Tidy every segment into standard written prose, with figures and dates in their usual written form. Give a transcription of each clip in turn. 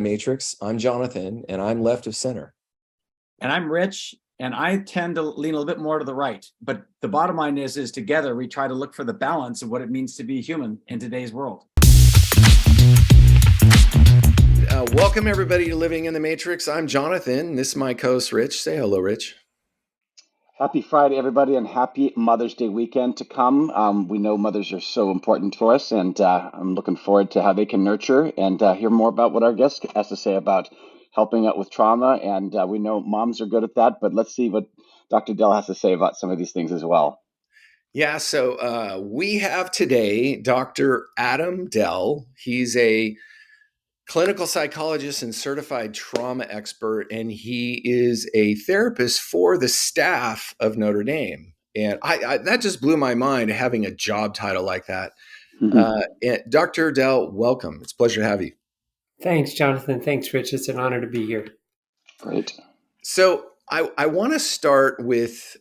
Matrix. I'm Jonathan, and I'm left of center. And I'm Rich, and I tend to lean a little bit more to the right. But the bottom line is together we try to look for the balance of what it means to be human in today's world. Welcome, everybody, to Living in the Matrix. I'm Jonathan. This is my co-host, Rich. Say hello, Rich. Happy Friday, everybody, and happy Mother's Day weekend to come. We know mothers are so important to us, and I'm looking forward to how they can nurture and hear more about what our guest has to say about helping out with trauma. And we know moms are good at that, but let's see what Dr. Dell has to say about some of these things as well. Yeah, so we have today Dr. Adam Dell. He's a clinical psychologist and certified trauma expert, and he is a therapist for the staff of Notre Dame. And I that just blew my mind, having a job title like that. And Dr. Dell, welcome. It's a pleasure to have you. Thanks, Jonathan. Thanks, Rich. It's an honor to be here. Great. So I want to start with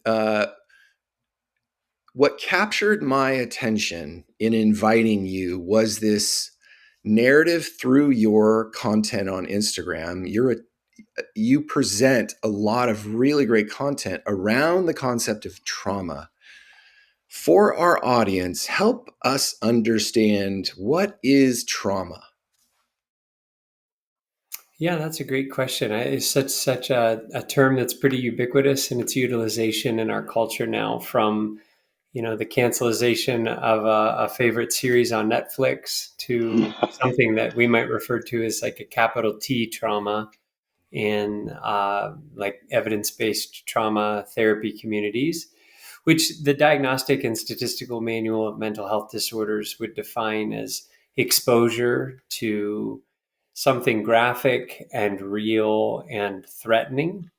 what captured my attention in inviting you was this narrative through your content on Instagram. You present a lot of really great content around the concept of trauma. For our audience, help us understand, what is trauma? Yeah, that's a great question. It's such a term that's pretty ubiquitous in its utilization in our culture now, from the cancelization of a favorite series on Netflix to something that we might refer to as like a capital T trauma in like evidence-based trauma therapy communities, which the Diagnostic and Statistical Manual of Mental Health Disorders would define as exposure to something graphic and real and threatening.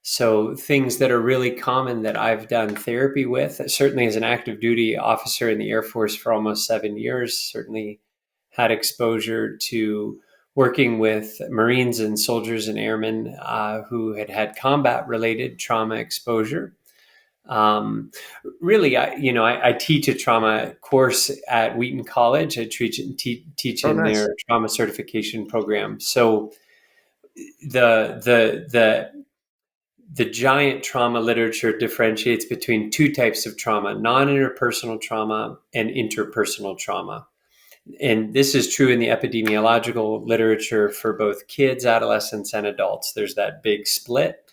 So things that are really common that I've done therapy with, certainly as an active duty officer in the Air Force for almost 7 years, certainly had exposure to working with Marines and soldiers and airmen who had combat-related trauma exposure. Really, I teach a trauma course at Wheaton College. I teach in nice. their trauma certification program. So the giant trauma literature differentiates between two types of trauma: non-interpersonal trauma and interpersonal trauma. And this is true in the epidemiological literature for both kids, adolescents, and adults. There's that big split.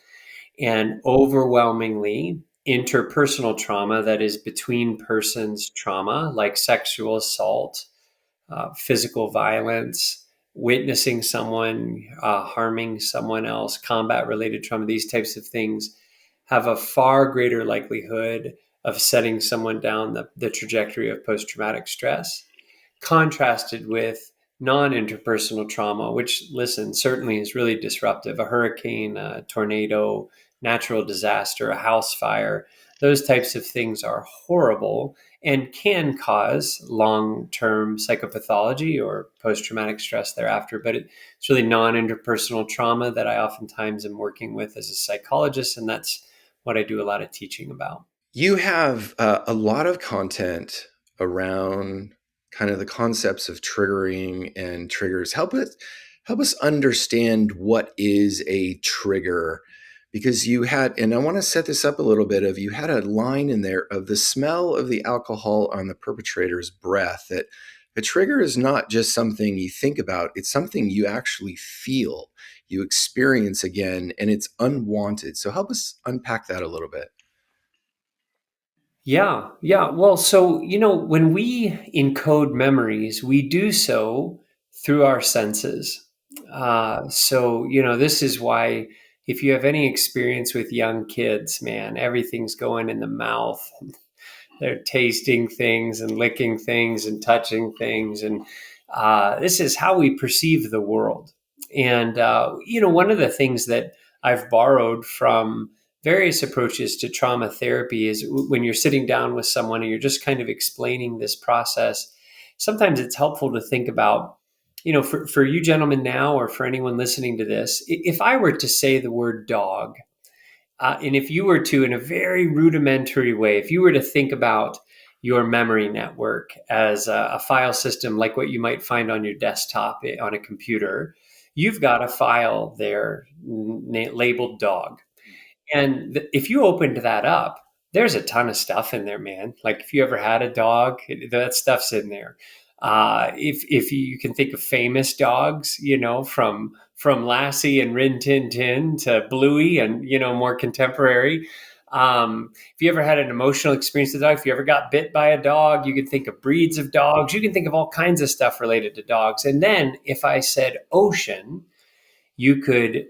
And overwhelmingly, interpersonal trauma, that is between persons trauma, like sexual assault, physical violence, witnessing someone harming someone else, combat-related trauma, these types of things have a far greater likelihood of setting someone down the trajectory of post-traumatic stress, contrasted with non-interpersonal trauma, which, certainly is really disruptive. A hurricane, a tornado, natural disaster, a house fire, those types of things are horrible and can cause long-term psychopathology or post-traumatic stress thereafter. But it's really non-interpersonal trauma that I oftentimes am working with as a psychologist, and that's what I do a lot of teaching about. You have a lot of content around kind of the concepts of triggering and triggers. Help us understand what is a trigger, because you had, and I want to set this up a little bit, you had a line in there of the smell of the alcohol on the perpetrator's breath, that a trigger is not just something you think about, it's something you actually feel, you experience again, and it's unwanted. So help us unpack that a little bit. Yeah. Well, so, when we encode memories, we do so through our senses. This is why, if you have any experience with young kids, man, everything's going in the mouth. They're tasting things and licking things and touching things. And this is how we perceive the world. And, one of the things that I've borrowed from various approaches to trauma therapy is when you're sitting down with someone and you're just kind of explaining this process, sometimes it's helpful to think about, for you gentlemen now, or for anyone listening to this, if I were to say the word dog, and if you were to, in a very rudimentary way, if you were to think about your memory network as a file system like what you might find on your desktop on a computer, you've got a file there labeled dog. And if you opened that up, there's a ton of stuff in there, man. Like if you ever had a dog, that stuff's in there. If you can think of famous dogs, from Lassie and Rin Tin Tin to Bluey and, more contemporary. If you ever had an emotional experience with a dog, if you ever got bit by a dog, you can think of breeds of dogs. You can think of all kinds of stuff related to dogs. And then if I said ocean, you could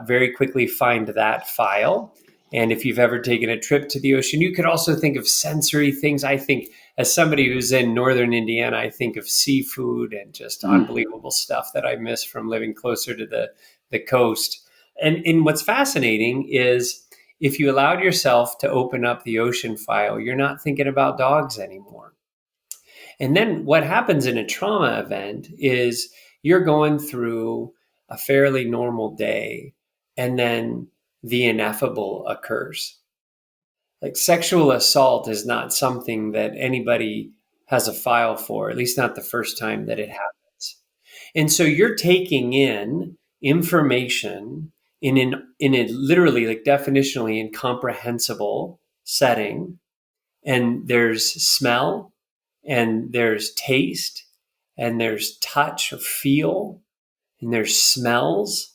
very quickly find that file. And if you've ever taken a trip to the ocean, you could also think of sensory things. I think, as somebody who's in northern Indiana, I think of seafood and just unbelievable stuff that I miss from living closer to the coast. And what's fascinating is if you allowed yourself to open up the ocean file, you're not thinking about dogs anymore. And then what happens in a trauma event is you're going through a fairly normal day, and then the ineffable occurs. Like sexual assault is not something that anybody has a file for, at least not the first time that it happens. And so you're taking in information in a literally, like definitionally incomprehensible setting. And there's smell, and there's taste, and there's touch or feel, and there's smells.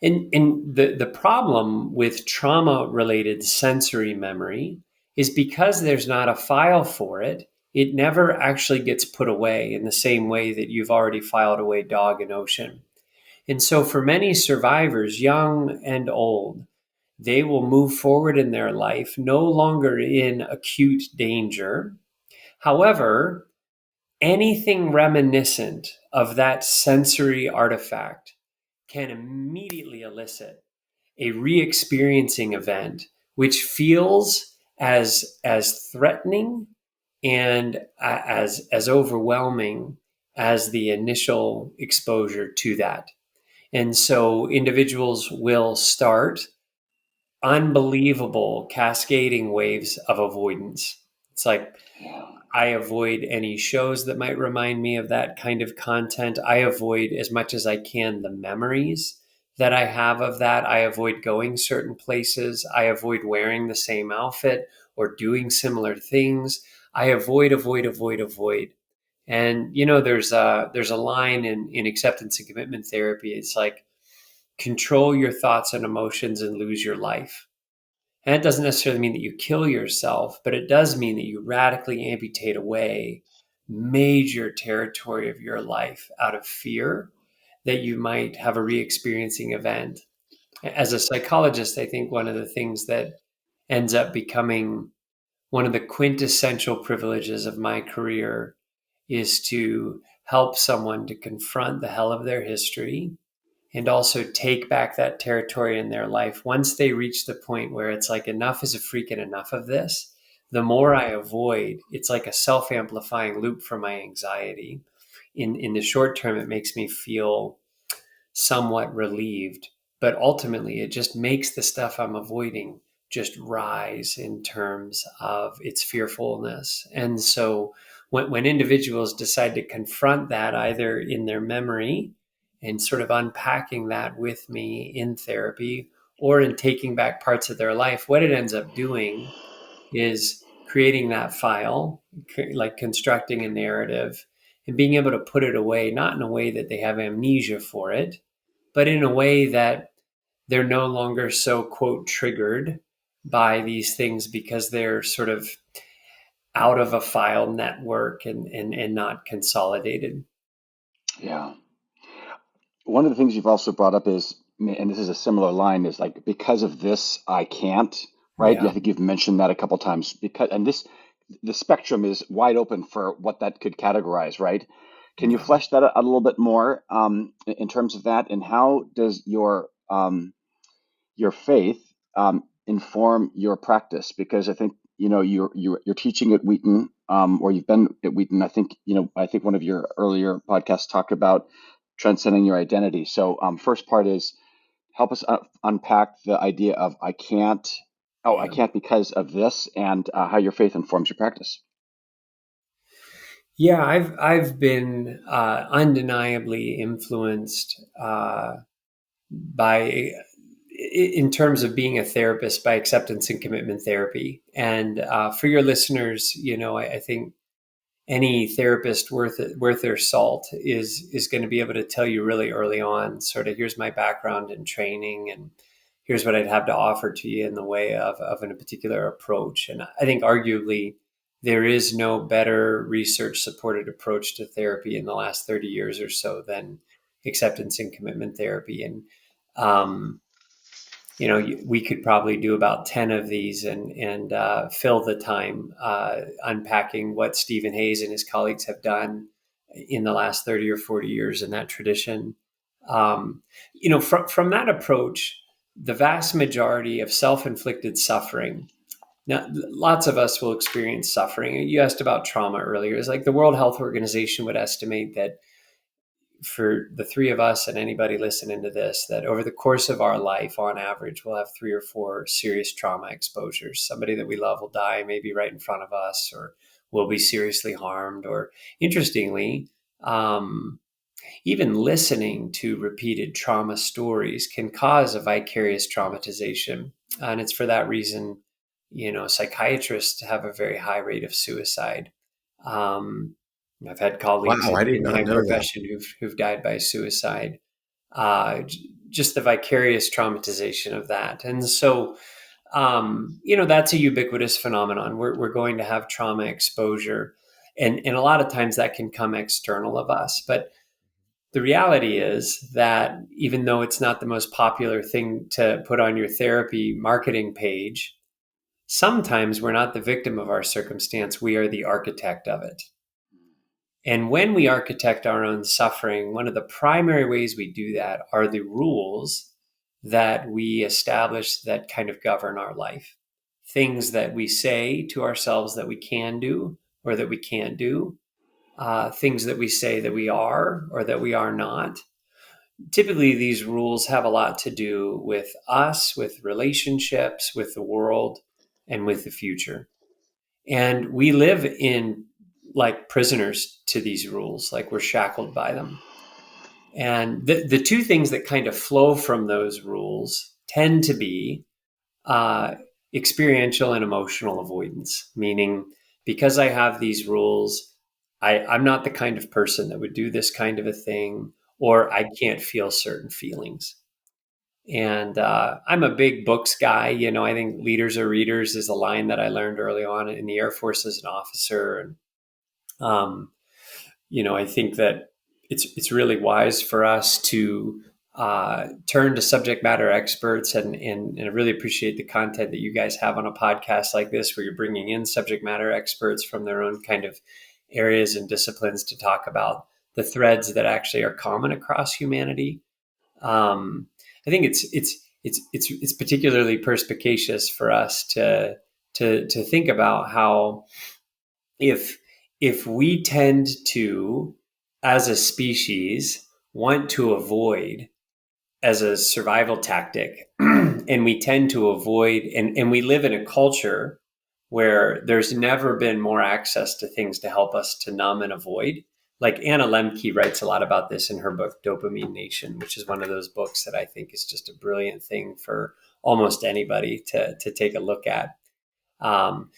And the problem with trauma related sensory memory is because there's not a file for it, it never actually gets put away in the same way that you've already filed away dog and ocean. And so for many survivors, young and old, they will move forward in their life no longer in acute danger. However, anything reminiscent of that sensory artifact can immediately elicit a re-experiencing event which feels as threatening and as overwhelming as the initial exposure to that. And so individuals will start unbelievable cascading waves of avoidance. It's like, I avoid any shows that might remind me of that kind of content. I avoid as much as I can the memories that I have of that. I avoid going certain places. I avoid wearing the same outfit or doing similar things. I avoid. And there's a line in acceptance and commitment therapy. It's like, control your thoughts and emotions and lose your life. And it doesn't necessarily mean that you kill yourself, but it does mean that you radically amputate away major territory of your life out of fear that you might have a re-experiencing event. As a psychologist, I think one of the things that ends up becoming one of the quintessential privileges of my career is to help someone to confront the hell of their history and also take back that territory in their life. Once they reach the point where it's like, enough is a freaking enough of this, the more I avoid, it's like a self-amplifying loop for my anxiety. In the short term, it makes me feel somewhat relieved, but ultimately it just makes the stuff I'm avoiding just rise in terms of its fearfulness. And so when individuals decide to confront that either in their memory and sort of unpacking that with me in therapy or in taking back parts of their life, what it ends up doing is creating that file, like constructing a narrative and being able to put it away, not in a way that they have amnesia for it, but in a way that they're no longer so, quote, triggered by these things because they're sort of out of a file network and not consolidated. Yeah. One of the things you've also brought up is, and this is a similar line, is like, because of this, I can't, right? Yeah. I think you've mentioned that a couple of times, the spectrum is wide open for what that could categorize, right? Can you flesh that out a little bit more in terms of that? And how does your faith inform your practice? Because I think, you're teaching at Wheaton, or you've been at Wheaton. I think one of your earlier podcasts talked about transcending your identity. So first part is, help us unpack the idea of I can't because of this, and how your faith informs your practice. Yeah, I've been undeniably influenced by, in terms of being a therapist, by acceptance and commitment therapy. And for your listeners, I think any therapist worth their salt is going to be able to tell you really early on, sort of, here's my background and training, and here's what I'd have to offer to you in the way of a particular approach. And I think arguably there is no better research supported approach to therapy in the last 30 years or so than acceptance and commitment therapy. And um, we could probably do about 10 of these and fill the time unpacking what Stephen Hayes and his colleagues have done in the last 30 or 40 years in that tradition. From that approach, the vast majority of self-inflicted suffering. Now, lots of us will experience suffering. You asked about trauma earlier. It's like the World Health Organization would estimate that for the three of us and anybody listening to this, that over the course of our life, on average, we'll have 3 or 4 serious trauma exposures. Somebody that we love will die maybe right in front of us, or will be seriously harmed. Or interestingly, even listening to repeated trauma stories can cause a vicarious traumatization. And it's for that reason, psychiatrists have a very high rate of suicide. Um, I've had colleagues Wow, I did in not my know that. profession who've died by suicide. Just the vicarious traumatization of that. And so, that's a ubiquitous phenomenon. We're going to have trauma exposure. And a lot of times that can come external of us. But the reality is that even though it's not the most popular thing to put on your therapy marketing page, sometimes we're not the victim of our circumstance. We are the architect of it. And when we architect our own suffering, one of the primary ways we do that are the rules that we establish that kind of govern our life. Things that we say to ourselves that we can do or that we can't do, things that we say that we are or that we are not. Typically, these rules have a lot to do with us, with relationships, with the world, and with the future. And we live in like prisoners to these rules, like we're shackled by them. And the two things that kind of flow from those rules tend to be uh, experiential and emotional avoidance, meaning because I have these rules, I'm not the kind of person that would do this kind of a thing, or I can't feel certain feelings. And I'm a big books guy. I think leaders are readers is a line that I learned early on in the Air Force as an officer. And um, I think that it's really wise for us to turn to subject matter experts, and I really appreciate the content that you guys have on a podcast like this, where you're bringing in subject matter experts from their own kind of areas and disciplines to talk about the threads that actually are common across humanity. Um, I think it's particularly perspicacious for us to think about how if we tend to, as a species, want to avoid as a survival tactic, and we tend to avoid, and we live in a culture where there's never been more access to things to help us to numb and avoid. Like Anna Lemke writes a lot about this in her book Dopamine Nation, which is one of those books that I think is just a brilliant thing for almost anybody to take a look at.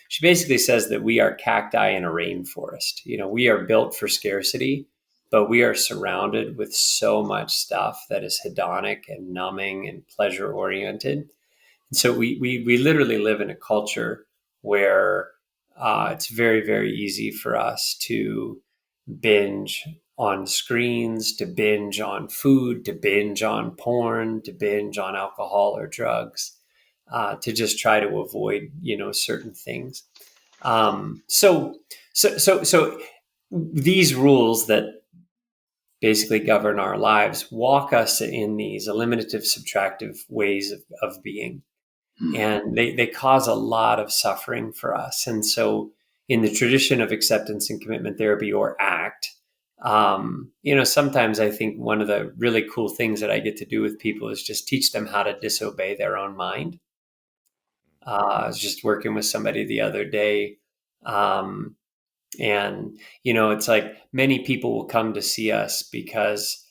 She basically says that we are cacti in a rainforest. We are built for scarcity, but we are surrounded with so much stuff that is hedonic and numbing and pleasure oriented. And so we literally live in a culture where it's very, very easy for us to binge on screens, to binge on food, to binge on porn, to binge on alcohol or drugs, to just try to avoid, certain things. So these rules that basically govern our lives walk us in these eliminative, subtractive ways of being. And they cause a lot of suffering for us. And so in the tradition of acceptance and commitment therapy, or ACT, sometimes I think one of the really cool things that I get to do with people is just teach them how to disobey their own mind. I was just working with somebody the other day, um, And, it's like many people will come to see us because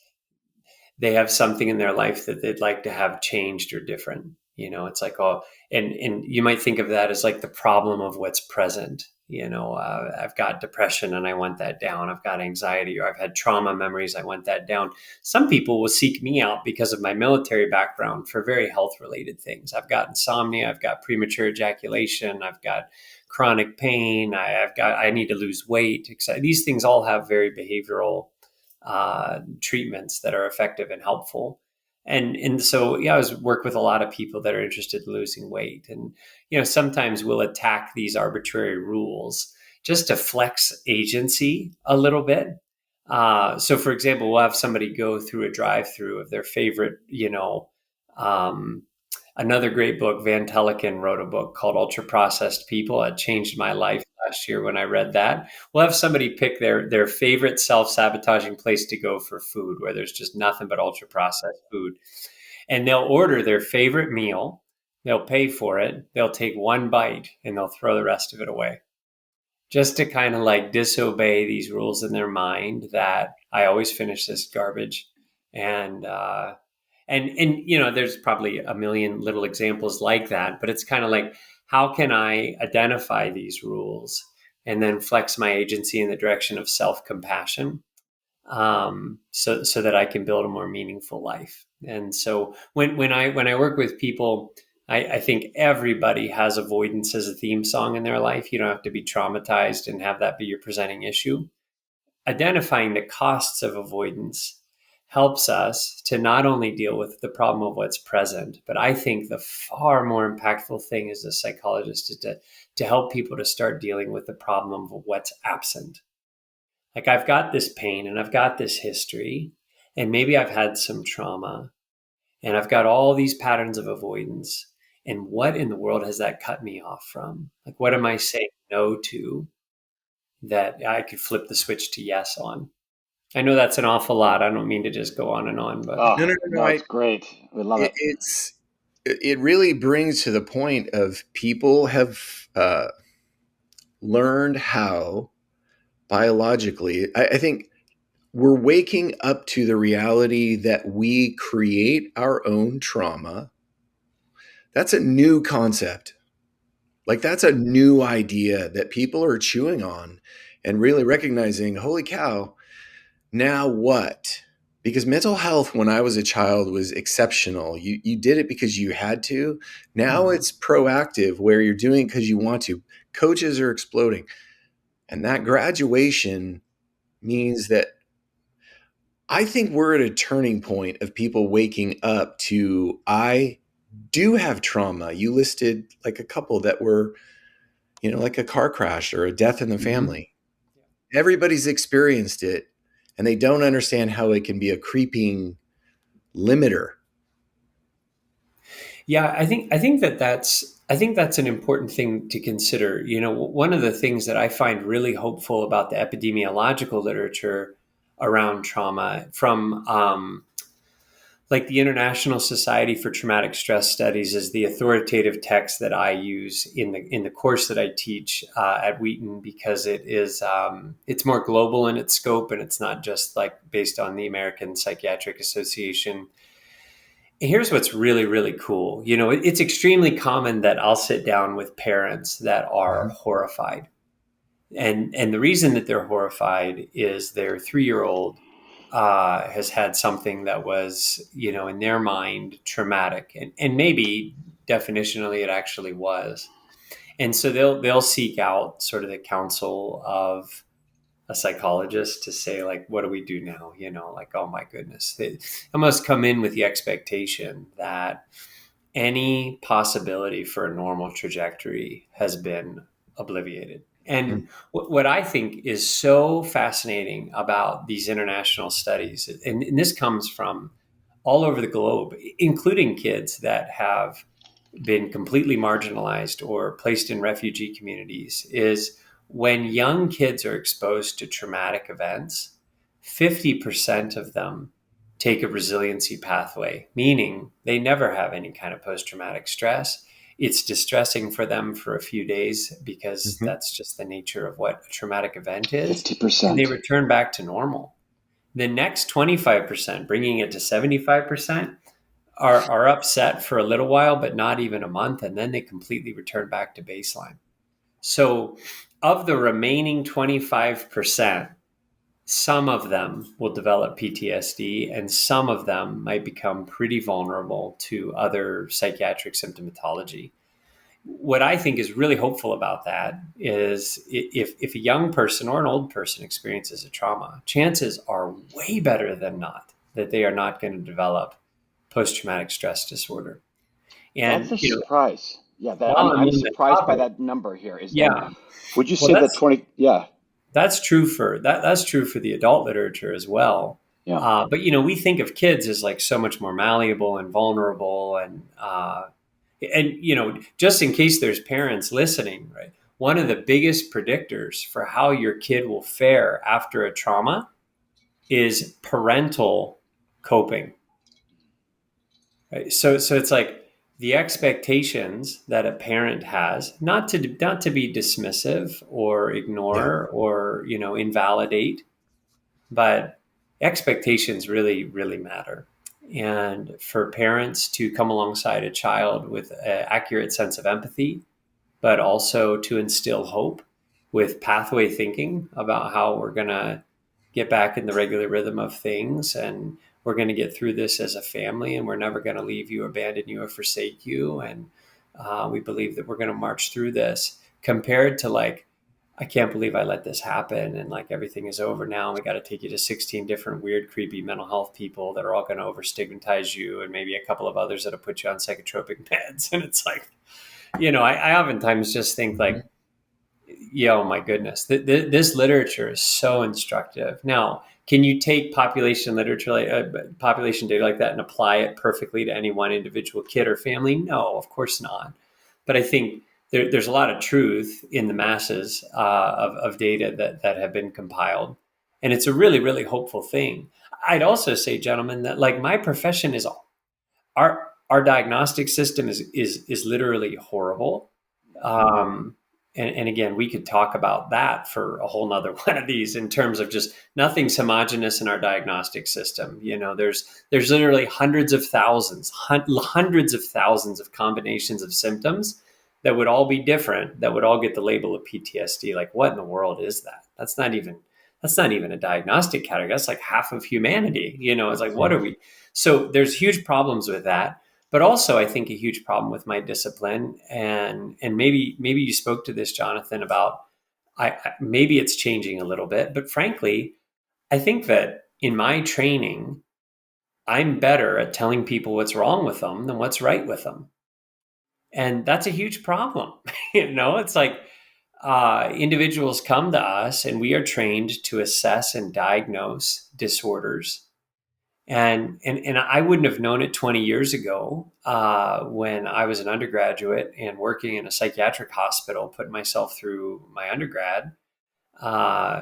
they have something in their life that they'd like to have changed or different. It's like, oh, and you might think of that as like the problem of what's present. I've got depression and I want that down. I've got anxiety, or I've had trauma memories. I want that down. Some people will seek me out because of my military background for very health related things. I've got insomnia. I've got premature ejaculation. I've got chronic pain. I need to lose weight. These things all have very behavioral treatments that are effective and helpful. And so, I work with a lot of people that are interested in losing weight. And, sometimes we'll attack these arbitrary rules just to flex agency a little bit. So for example, we'll have somebody go through a drive-through of their favorite, um, another great book. Van Telekin wrote a book called Ultra Processed People. It changed my life last year when I read that. We'll have somebody pick their favorite self-sabotaging place to go for food, where there's just nothing but ultra processed food. And they'll order their favorite meal. They'll pay for it. They'll take one bite and they'll throw the rest of it away, just to kind of like disobey these rules in their mind that I always finish this garbage. And there's probably a million little examples like that, but it's kind of like, how can I identify these rules and then flex my agency in the direction of self-compassion, so that I can build a more meaningful life? And so when I work with people, I think everybody has avoidance as a theme song in their life. You don't have to be traumatized and have that be your presenting issue. Identifying the costs of avoidance helps us to not only deal with the problem of what's present, but I think the far more impactful thing as a psychologist is to help people to start dealing with the problem of what's absent. Like, I've got this pain and I've got this history, and maybe I've had some trauma, and I've got all these patterns of avoidance. And what in the world has that cut me off from? Like, what am I saying no to that I could flip the switch to yes on? I know that's an awful lot. I don't mean to just go on and on, but Oh, No, no, no, no. no, it's great. We love it. It really brings to the point of people have learned how biologically. I think we're waking up to the reality that we create our own trauma. That's a new concept. Like, that's a new idea that people are chewing on and really recognizing, holy cow, now what? Because mental health when I was a child was exceptional. You did it because you had to. Now it's proactive, where you're doing it because you want to. Coaches are exploding. And that graduation means that I think we're at a turning point of people waking up to, I do have trauma. You listed like a couple that were, like a car crash or a death in the family. Everybody's experienced it, and they don't understand how it can be a creeping limiter. yeah, I think that's an important thing to consider. One of the things that I find really hopeful about the epidemiological literature around trauma from, like the International Society for Traumatic Stress Studies is the authoritative text that I use in the course that I teach at Wheaton, because it's more global in its scope, and it's not just like based on the American Psychiatric Association. Here's what's really, really cool. It's extremely common that I'll sit down with parents that are horrified. And the reason that they're horrified is their 3-year-old has had something that was, in their mind, traumatic. And maybe definitionally it actually was. And so they'll seek out sort of the counsel of a psychologist to say, like, what do we do now? Like, oh my goodness. They must come in with the expectation that any possibility for a normal trajectory has been obliviated. And what I think is so fascinating about these international studies, and this comes from all over the globe, including kids that have been completely marginalized or placed in refugee communities, is when young kids are exposed to traumatic events, 50% of them take a resiliency pathway, meaning they never have any kind of post-traumatic stress. It's distressing for them for a few days because Mhm. that's just the nature of what a traumatic event is. And they 50%. return back to normal. The next 25%, bringing it to 75%, are upset for a little while, but not even a month. And then they completely return back to baseline. So of the remaining 25%, some of them will develop PTSD and some of them might become pretty vulnerable to other psychiatric symptomatology. What I think is really hopeful about that is if a young person or an old person experiences a trauma, chances are way better than not that they are not going to develop post-traumatic stress disorder. That's And, a surprise. Yeah, that while I'm I'm in the surprised by topic, that number here. yeah, Would you well, say that 20? Yeah, that's true for that's true for the adult literature as well. yeah. But we think of kids as like so much more malleable and vulnerable, and just in case there's parents listening, right? One of the biggest predictors for how your kid will fare after a trauma is parental coping. Right? So it's like the expectations that a parent has, not to be dismissive or Yeah. ignore or invalidate, but expectations really, really matter. And for parents to come alongside a child with an accurate sense of empathy, but also to instill hope with pathway thinking about how we're going to get back in the regular rhythm of things, and we're going to get through this as a family, and we're never going to leave you, abandon you, or forsake you. And we believe that we're going to march through this, compared to like, I can't believe I let this happen, and like everything is over now, and we got to take you to 16 different weird, creepy mental health people that are all going to over stigmatize you, and maybe a couple of others that'll put you on psychotropic meds. And it's like, I oftentimes just think like, yeah, oh my goodness, this literature is so instructive. Now, can you take population literature, population data like that, and apply it perfectly to any one individual kid or family? No, of course not. But I think there's a lot of truth in the masses of data that have been compiled, and it's a really, really hopeful thing. I'd also say, gentlemen, that like my profession is our diagnostic system is literally horrible. Um, and again, we could talk about that for a whole nother one of these, in terms of just nothing's homogenous in our diagnostic system. There's literally hundreds of thousands of combinations of symptoms that would all be different, that would all get the label of PTSD. Like, what in the world is that? That's not even a diagnostic category. That's like half of humanity. It's like, what are we? So there's huge problems with that. But also, I think a huge problem with my discipline, and maybe you spoke to this, Jonathan, about maybe it's changing a little bit. But frankly, I think that in my training, I'm better at telling people what's wrong with them than what's right with them, and that's a huge problem. It's like individuals come to us, and we are trained to assess and diagnose disorders. And I wouldn't have known it 20 years ago, when I was an undergraduate and working in a psychiatric hospital, putting myself through my undergrad. Uh,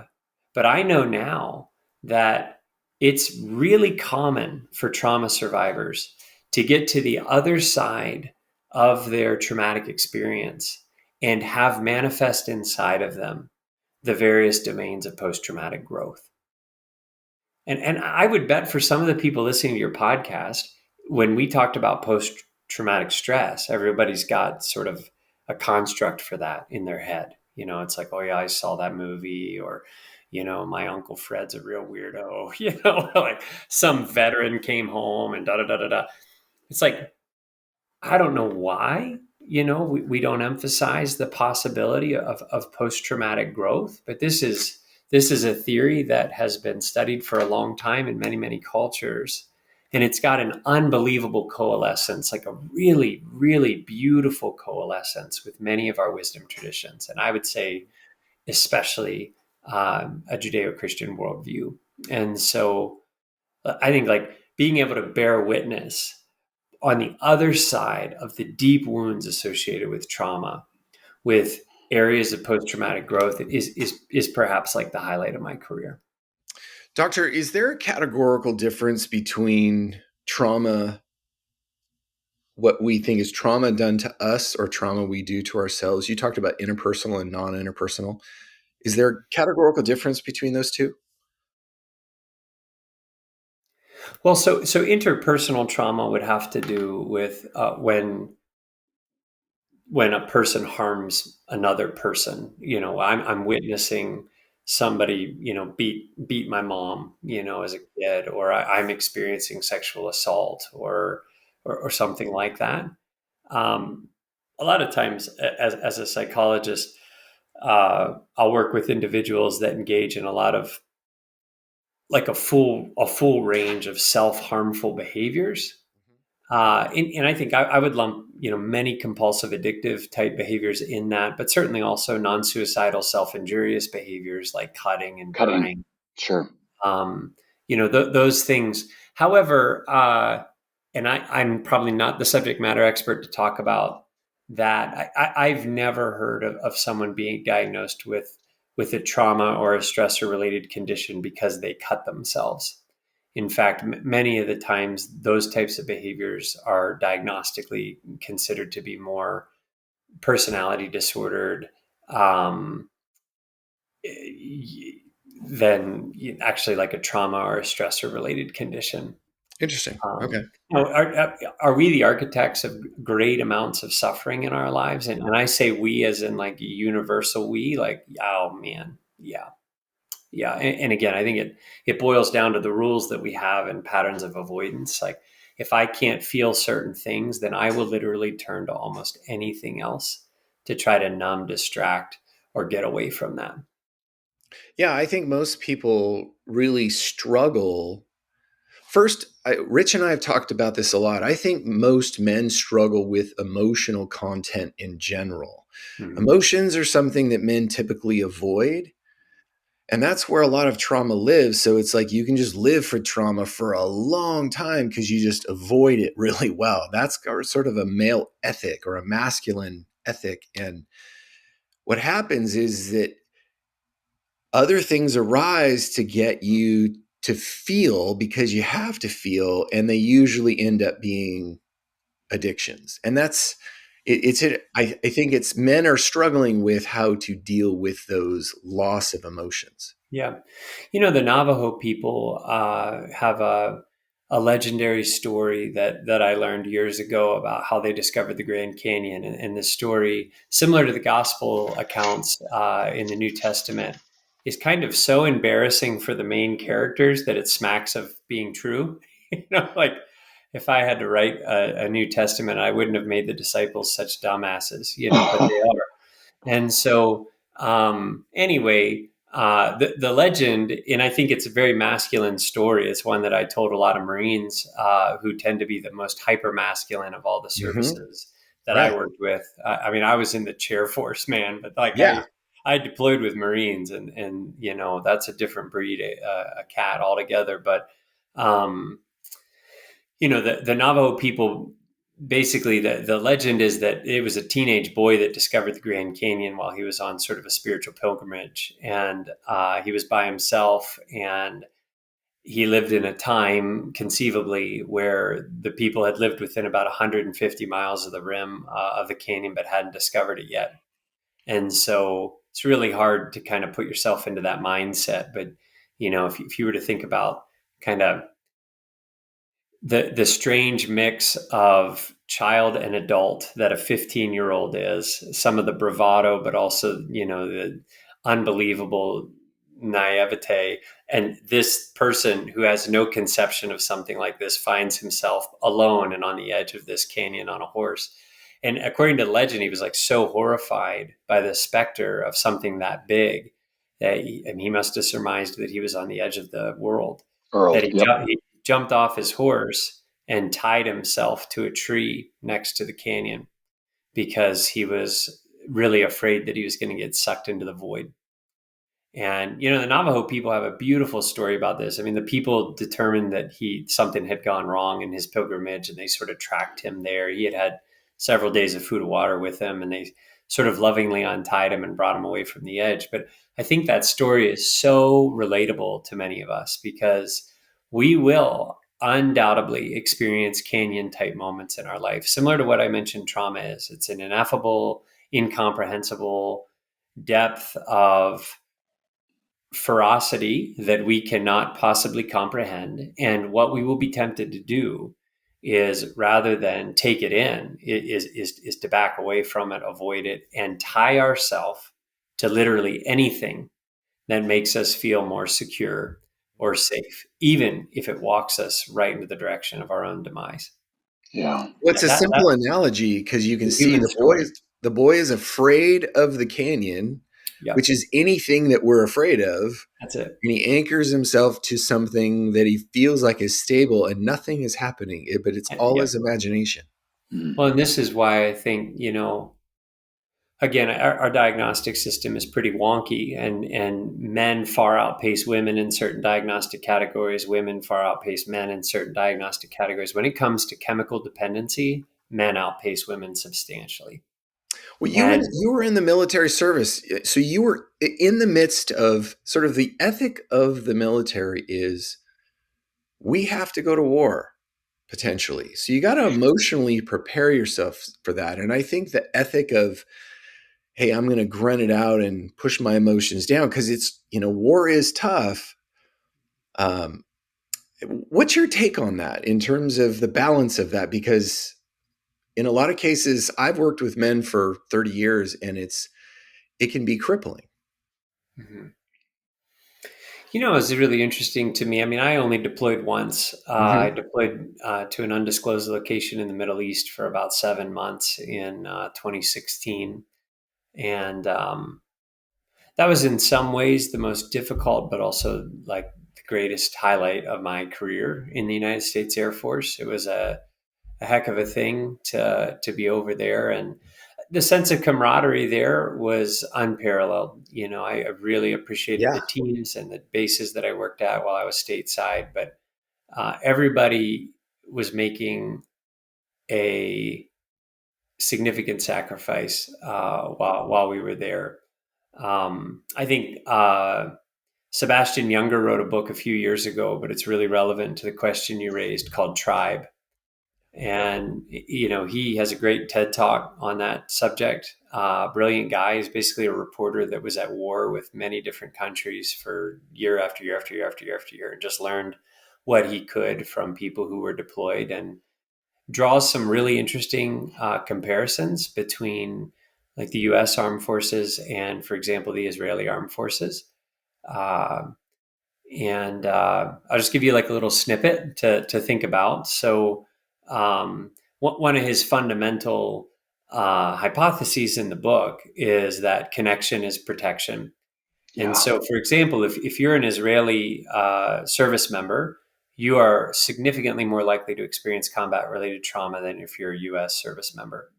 but I know now that it's really common for trauma survivors to get to the other side of their traumatic experience and have manifest inside of them the various domains of post-traumatic growth. And I would bet for some of the people listening to your podcast, when we talked about post traumatic stress, everybody's got sort of a construct for that in their head. It's like, oh yeah, I saw that movie, or, my Uncle Fred's a real weirdo, like some veteran came home and da da da da da. It's like, I don't know why, we don't emphasize the possibility of post-traumatic growth, but this is a theory that has been studied for a long time in many, many cultures. And it's got an unbelievable coalescence, like a really, really beautiful coalescence with many of our wisdom traditions. And I would say, especially a Judeo-Christian worldview. And so I think like being able to bear witness on the other side of the deep wounds associated with trauma, with areas of post-traumatic growth, is perhaps like the highlight of my career. Doctor, is there a categorical difference between trauma what we think is trauma done to us or trauma we do to ourselves. You talked about interpersonal and non-interpersonal. Is there a categorical difference between those two? Well, so interpersonal trauma would have to do with when a person harms another person. I'm witnessing somebody, beat my mom, as a kid, or I'm experiencing sexual assault or something like that. Um, a lot of times, as a psychologist, I'll work with individuals that engage in a lot of like a full range of self-harmful behaviors. And I think I would lump, many compulsive addictive type behaviors in that, but certainly also non-suicidal self-injurious behaviors like cutting and Cutting. burning. Sure. Um, those things. However, and I'm probably not the subject matter expert to talk about that. I've never heard of someone being diagnosed with a trauma or a stressor related condition because they cut themselves. In fact, many of the times, those types of behaviors are diagnostically considered to be more personality disordered um, than actually like a trauma or a stressor related condition. Interesting. Okay. Um, are we the architects of great amounts of suffering in our lives? And I say we as in like universal we, like, oh man, yeah. Yeah. And again, I think it boils down to the rules that we have and patterns of avoidance. Like if I can't feel certain things, then I will literally turn to almost anything else to try to numb, distract, or get away from that. Yeah, I think most people really struggle. First, Rich and I have talked about this a lot. I think most men struggle with emotional content in general. Mhm. Emotions are something that men typically avoid. And that's where a lot of trauma lives. So it's like you can just live for trauma for a long time because you just avoid it really well. That's sort of a male ethic or a masculine ethic. And what happens is that other things arise to get you to feel because you have to feel, and they usually end up being addictions. And that's I think it's men are struggling with how to deal with those loss of emotions. Yeah. The Navajo people have a legendary story that I learned years ago about how they discovered the Grand Canyon. And the story, similar to the gospel accounts in the New Testament, is kind of so embarrassing for the main characters that it smacks of being true. Like if I had to write a New Testament, I wouldn't have made the disciples such dumbasses, but they are. And so, anyway, the legend, and I think it's a very masculine story. It's one that I told a lot of Marines who tend to be the most hyper masculine of all the Hmm. services that I Right. worked with. I mean, I was in the chair force, man, but like Yeah. I deployed with Marines, and that's a different breed, a cat altogether. But um, the Navajo people, basically the legend is that it was a teenage boy that discovered the Grand Canyon while he was on sort of a spiritual pilgrimage, and he was by himself, and he lived in a time conceivably where the people had lived within about 150 miles of the rim of the canyon but hadn't discovered it yet. And so it's really hard to kind of put yourself into that mindset. But if you were to think about kind of the strange mix of child and adult that a 15-year-old is, some of the bravado, but also the unbelievable naivete, and this person who has no conception of something like this finds himself alone and on the edge of this canyon on a horse. And according to legend, he was like so horrified by the specter of something that big that he must have surmised that he was on the edge of the world, that Earl. Yep. he jumped off his horse and tied himself to a tree next to the canyon because he was really afraid that he was going to get sucked into the void. And the Navajo people have a beautiful story about this. I mean, the people determined that something had gone wrong in his pilgrimage, and they sort of tracked him there. He had several days of food and water with him, and they sort of lovingly untied him and brought him away from the edge. But I think that story is so relatable to many of us because we will undoubtedly experience canyon type moments in our life, similar to what I mentioned trauma is. It's an ineffable, incomprehensible depth of ferocity that we cannot possibly comprehend. And what we will be tempted to do is, rather than take it in, is to back away from it, avoid it, and tie ourselves to literally anything that makes us feel more secure or safe, even if it walks us right into the direction of our own demise. Yeah. Well, it's a That's simple analogy because you can the see human story. the boy is afraid of the canyon, which Yep, is anything that we're afraid of. that's it. And he anchors himself to something that he feels like is stable and nothing is happening, but it's all Yep. his imagination. Mm. Well, and this is why I think, again, our diagnostic system is pretty wonky, and men far outpace women in certain diagnostic categories. Women far outpace men in certain diagnostic categories. When it comes to chemical dependency, men outpace women substantially. Well, And you were in the military service, so you were in the midst of sort of the ethic of the military is we have to go to war potentially. So you got to emotionally prepare yourself for that. And I think the ethic of, hey, I'm going to grunt it out and push my emotions down because it's, war is tough. Um, what's your take on that in terms of the balance of that? Because in a lot of cases, I've worked with men for 30 years and it can be crippling. Mhm. It's really interesting to me. I mean, I only deployed once. I Mm-hmm. deployed to an undisclosed location in the Middle East for about 7 months in 2016. And that was in some ways the most difficult, but also like the greatest highlight of my career in the United States Air Force. It was a heck of a thing to be over there, and the sense of camaraderie there was unparalleled. I really appreciated Yeah. the teams and the bases that I worked at while I was stateside, but everybody was making a significant sacrifice while we were there. I think Sebastian Younger wrote a book a few years ago, but it's really relevant to the question you raised, called Tribe. And he has a great TED talk on that subject. Brilliant guy. He's basically a reporter that was at war with many different countries for year after year after year after year after year, and just learned what he could from people who were deployed, and draws some really interesting comparisons between like the U.S. Armed Forces and, for example, the Israeli Armed Forces. Uh, and I'll just give you like a little snippet to think about. So, one of his fundamental hypotheses in the book is that connection is protection. And Yeah. so, for example, if you're an Israeli service member, you are significantly more likely to experience combat related trauma than if you're a US service member.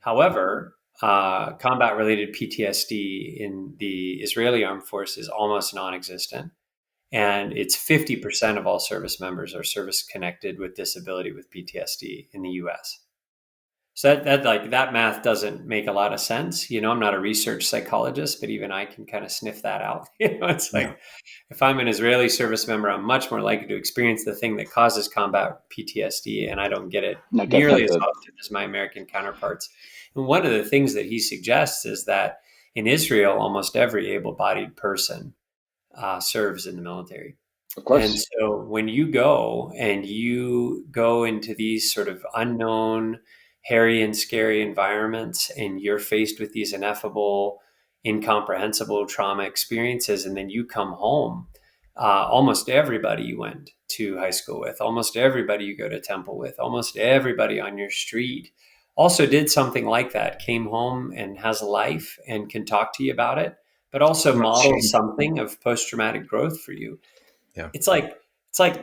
However, combat related PTSD in the Israeli armed forces is almost non existent. And it's 50% of all service members are service connected with disability with PTSD in the US. So that math doesn't make a lot of sense. I'm not a research psychologist, but even I can kind of sniff that out. It's Yeah. like, if I'm an Israeli service member, I'm much more likely to experience the thing that causes combat PTSD, and I don't get it And I get nearly that. as often as my American counterparts. And one of the things that he suggests is that in Israel, almost every able-bodied person serves in the military. Of And course. so when you go into these sort of unknown, hairy and scary environments, and you're faced with these ineffable, incomprehensible trauma experiences, and then you come home, almost everybody you went to high school with, almost everybody you go to temple with, almost everybody on your street also did something like that, came home and has a life and can talk to you about it, but also Not model shame. something of post-traumatic growth for you. Yeah. It's like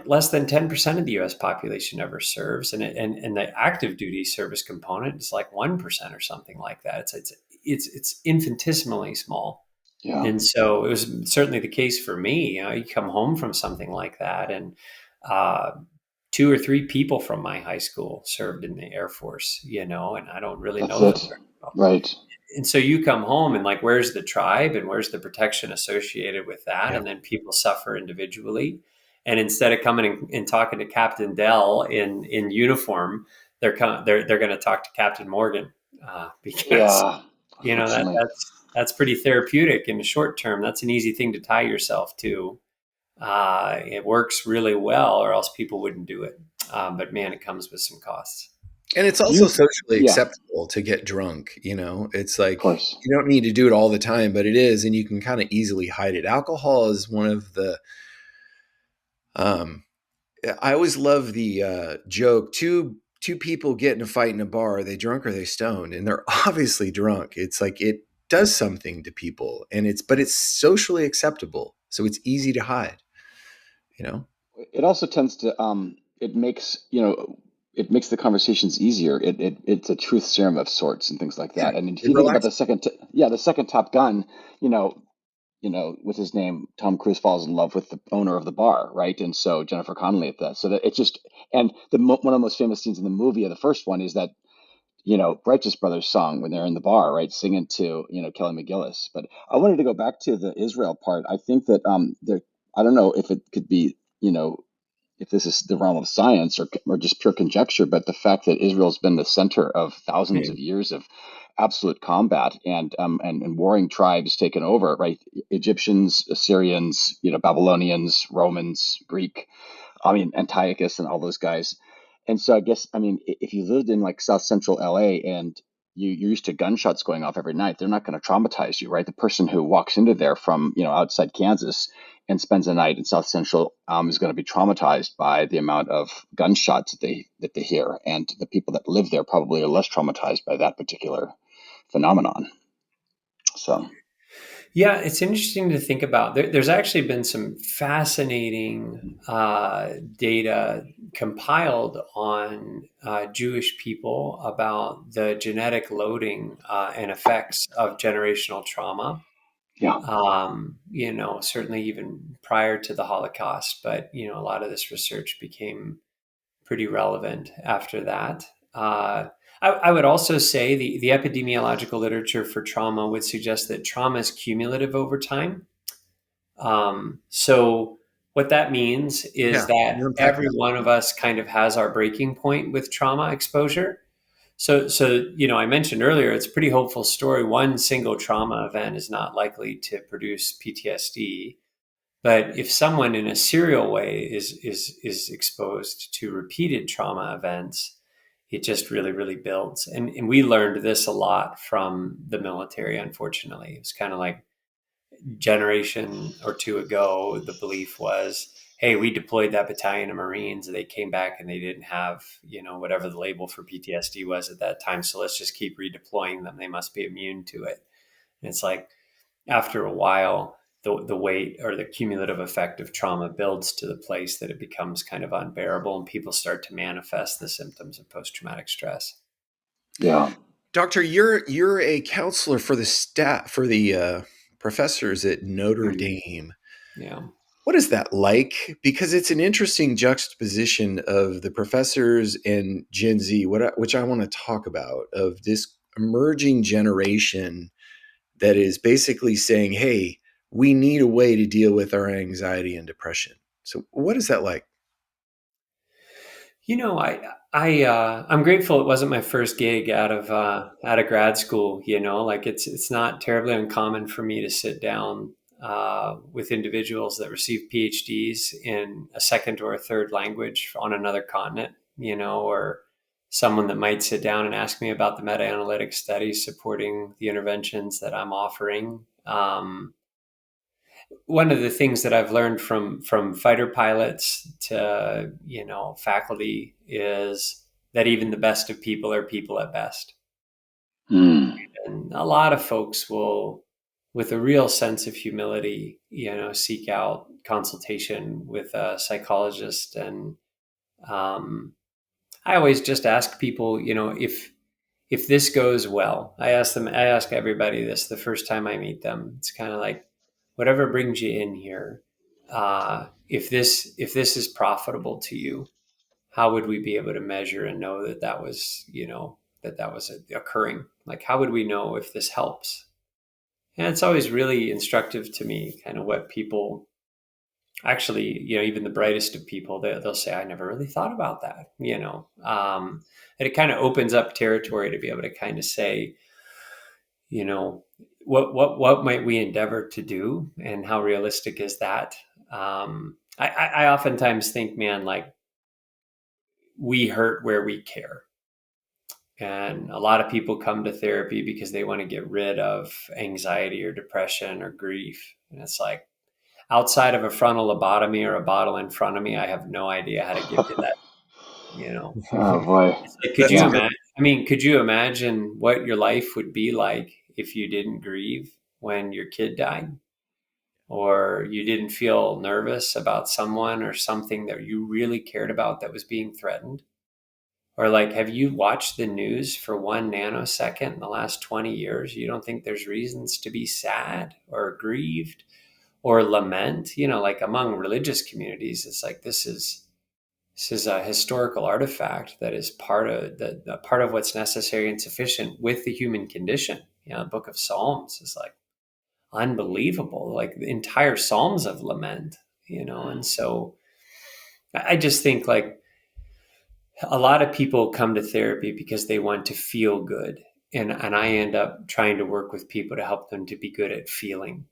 less than 10% of the US population ever serves, and the active duty service component is like 1% or something like that. It's infinitesimally small. Yeah. And so it was certainly the case for me. You come home from something like that, and uh, two or three people from my high school served in the Air Force, and I don't really That's know them it. very well. Right. And so you come home and like, where's the tribe and where's the protection associated with that? Yeah. And then people suffer individually. And instead of coming and talking to Captain Dell in uniform, they're going to talk to Captain Morgan, because Yeah, you know unfortunately. that's pretty therapeutic in the short term. That's an easy thing to tie yourself to. It works really well, or else people wouldn't do it. But man, it comes with some costs. And it's Do also you? socially Yeah, of acceptable to get drunk, you know? It's like course. you don't need to do it all the time, but it is, and you can kind of easily hide it. Alcohol is one of the um I always love the joke, two people get in a fight in a bar, are they drunk or are they stoned? And they're obviously drunk. It's like it does something to people, and it's socially acceptable. So it's easy to hide, you know? It also tends to it makes it makes the conversations easier. It's a truth serum of sorts and things like Yeah. that. And if It you think about relaxes. the second Top Gun, you know, with his name, Tom Cruise falls in love with the owner of the bar, right? And so Jennifer Connelly at that. So that it's just, and one of the most famous scenes in the movie, of the first one, is that Righteous Brothers song when they're in the bar, right, singing to Kelly McGillis. But I wanted to go back to the Israel part. I think that there, I don't know if it could be, if this is the realm of science or just pure conjecture, but the fact that Israel's been the center of thousands of years of absolute combat and warring tribes taken over, right? Egyptians, Assyrians, Babylonians, Romans, Greek, I mean, Antiochus and all those guys. And so I guess, I mean, if you lived in like South Central LA and you're used to gunshots going off every night, they're not going to traumatize you, right? The person who walks into there from, outside Kansas and spends a night in South Central is going to be traumatized by the amount of gunshots that they hear. And the people that live there probably are less traumatized by that particular phenomenon. So, Yeah, it's interesting to think about. There's actually been some fascinating data compiled on Jewish people about the genetic loading and effects of generational trauma. yeah. Certainly even prior to the Holocaust, but a lot of this research became pretty relevant after that. I would also say the epidemiological literature for trauma would suggest that trauma is cumulative over time. So what that means is Yeah. You that unpack every that. one of us kind of has our breaking point with trauma exposure. So I mentioned earlier, it's a pretty hopeful story. One single trauma event is not likely to produce PTSD. But if someone in a serial way is exposed to repeated trauma events, it just really, really builds. And we learned this a lot from the military, unfortunately. It's kind of like generation or two ago, the belief was, hey, we deployed that battalion of Marines. They came back and they didn't have, whatever the label for PTSD was at that time. So let's just keep redeploying them. They must be immune to it. And it's like, after a while, the weight or the cumulative effect of trauma builds to the place that it becomes kind of unbearable, and people start to manifest the symptoms of post-traumatic stress. Yeah. Doctor, you're a counselor for the staff, for the professors at Notre Mm. Dame. Yeah. What is that like? Because it's an interesting juxtaposition of the professors and Gen Z, which I want to talk about, of this emerging generation that is basically saying, "Hey, we need a way to deal with our anxiety and depression." So, what is that like? I'm grateful it wasn't my first gig out of grad school. Like it's not terribly uncommon for me to sit down with individuals that receive PhDs in a second or a third language on another continent. Or someone that might sit down and ask me about the meta-analytic studies supporting the interventions that I'm offering. One of the things that I've learned from fighter pilots to faculty is that even the best of people are people at best, Mm. and a lot of folks will, with a real sense of humility, seek out consultation with a psychologist. And I always just ask people, if this goes well, I ask everybody this the first time I meet them. It's kind of like, whatever brings you in here, if this is profitable to you, how would we be able to measure and know that was occurring? Like, how would we know if this helps? And it's always really instructive to me, kind of what people actually, even the brightest of people, they'll say, I never really thought about that, and it kind of opens up territory to be able to kind of say, you know, what might we endeavor to do, and how realistic is that? I oftentimes think, man, like, we hurt where we care. And a lot of people come to therapy because they want to get rid of anxiety or depression or grief. And it's like, outside of a frontal lobotomy or a bottle in front of me, I have no idea how to give you that, you know. Oh boy. It's like, could That's you a Yeah. good. imagine? I mean, could you imagine what your life would be like if you didn't grieve when your kid died? Or you didn't feel nervous about someone or something that you really cared about that was being threatened? Or, like, have you watched the news for 1 nanosecond in the last 20 years? You don't think there's reasons to be sad or grieved or lament? Like, among religious communities, it's like, this is a historical artifact that is part of the part of what's necessary and sufficient with the human condition. The Book of Psalms is like unbelievable, like the entire Psalms of lament. And so I just think, like, a lot of people come to therapy because they want to feel good. And I end up trying to work with people to help them to be good at feeling.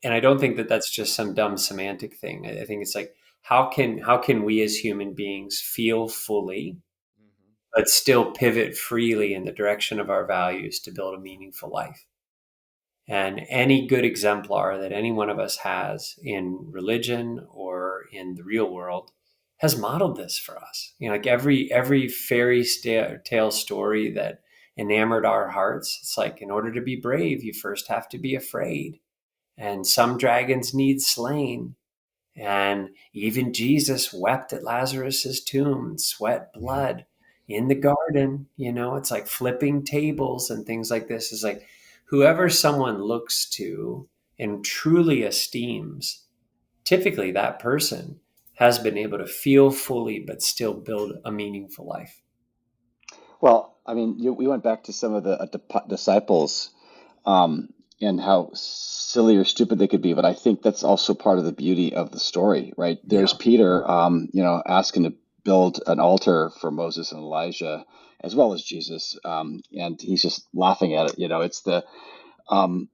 And I don't think that that's just some dumb semantic thing. I think it's like, how can we as human beings feel fully, but still pivot freely in the direction of our values to build a meaningful life? And any good exemplar that any one of us has in religion or in the real world has modeled this for us. Like every fairy tale story that enamored our hearts, it's like, in order to be brave, you first have to be afraid. And some dragons need slain. And even Jesus wept at Lazarus's tomb and sweat blood in the garden. It's like flipping tables and things like this. Is like, whoever someone looks to and truly esteems, typically that person has been able to feel fully but still build a meaningful life. Well, I mean, we went back to some of the disciples, um, and how silly or stupid they could be, but I think that's also part of the beauty of the story, right? There's Yeah. Peter, asking to build an altar for Moses and Elijah, as well as Jesus, and he's just laughing at it. It's the um,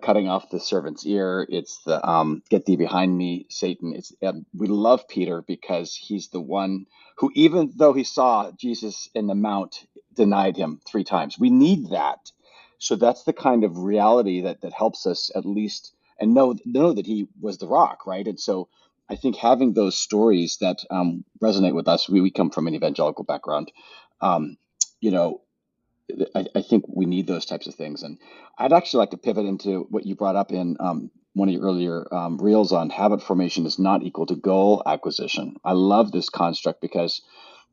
cutting off the servant's ear. It's the get thee behind me, Satan. It's we love Peter because he's the one who, even though he saw Jesus in the mount, denied him 3 times. We need that. So that's the kind of reality that helps us at least, and know that he was the rock, right? And so I think having those stories that resonate with us, we come from an evangelical background, um, you know, I think we need those types of things. And I'd actually like to pivot into what you brought up in one of your earlier reels on habit formation is not equal to goal acquisition. I love this construct because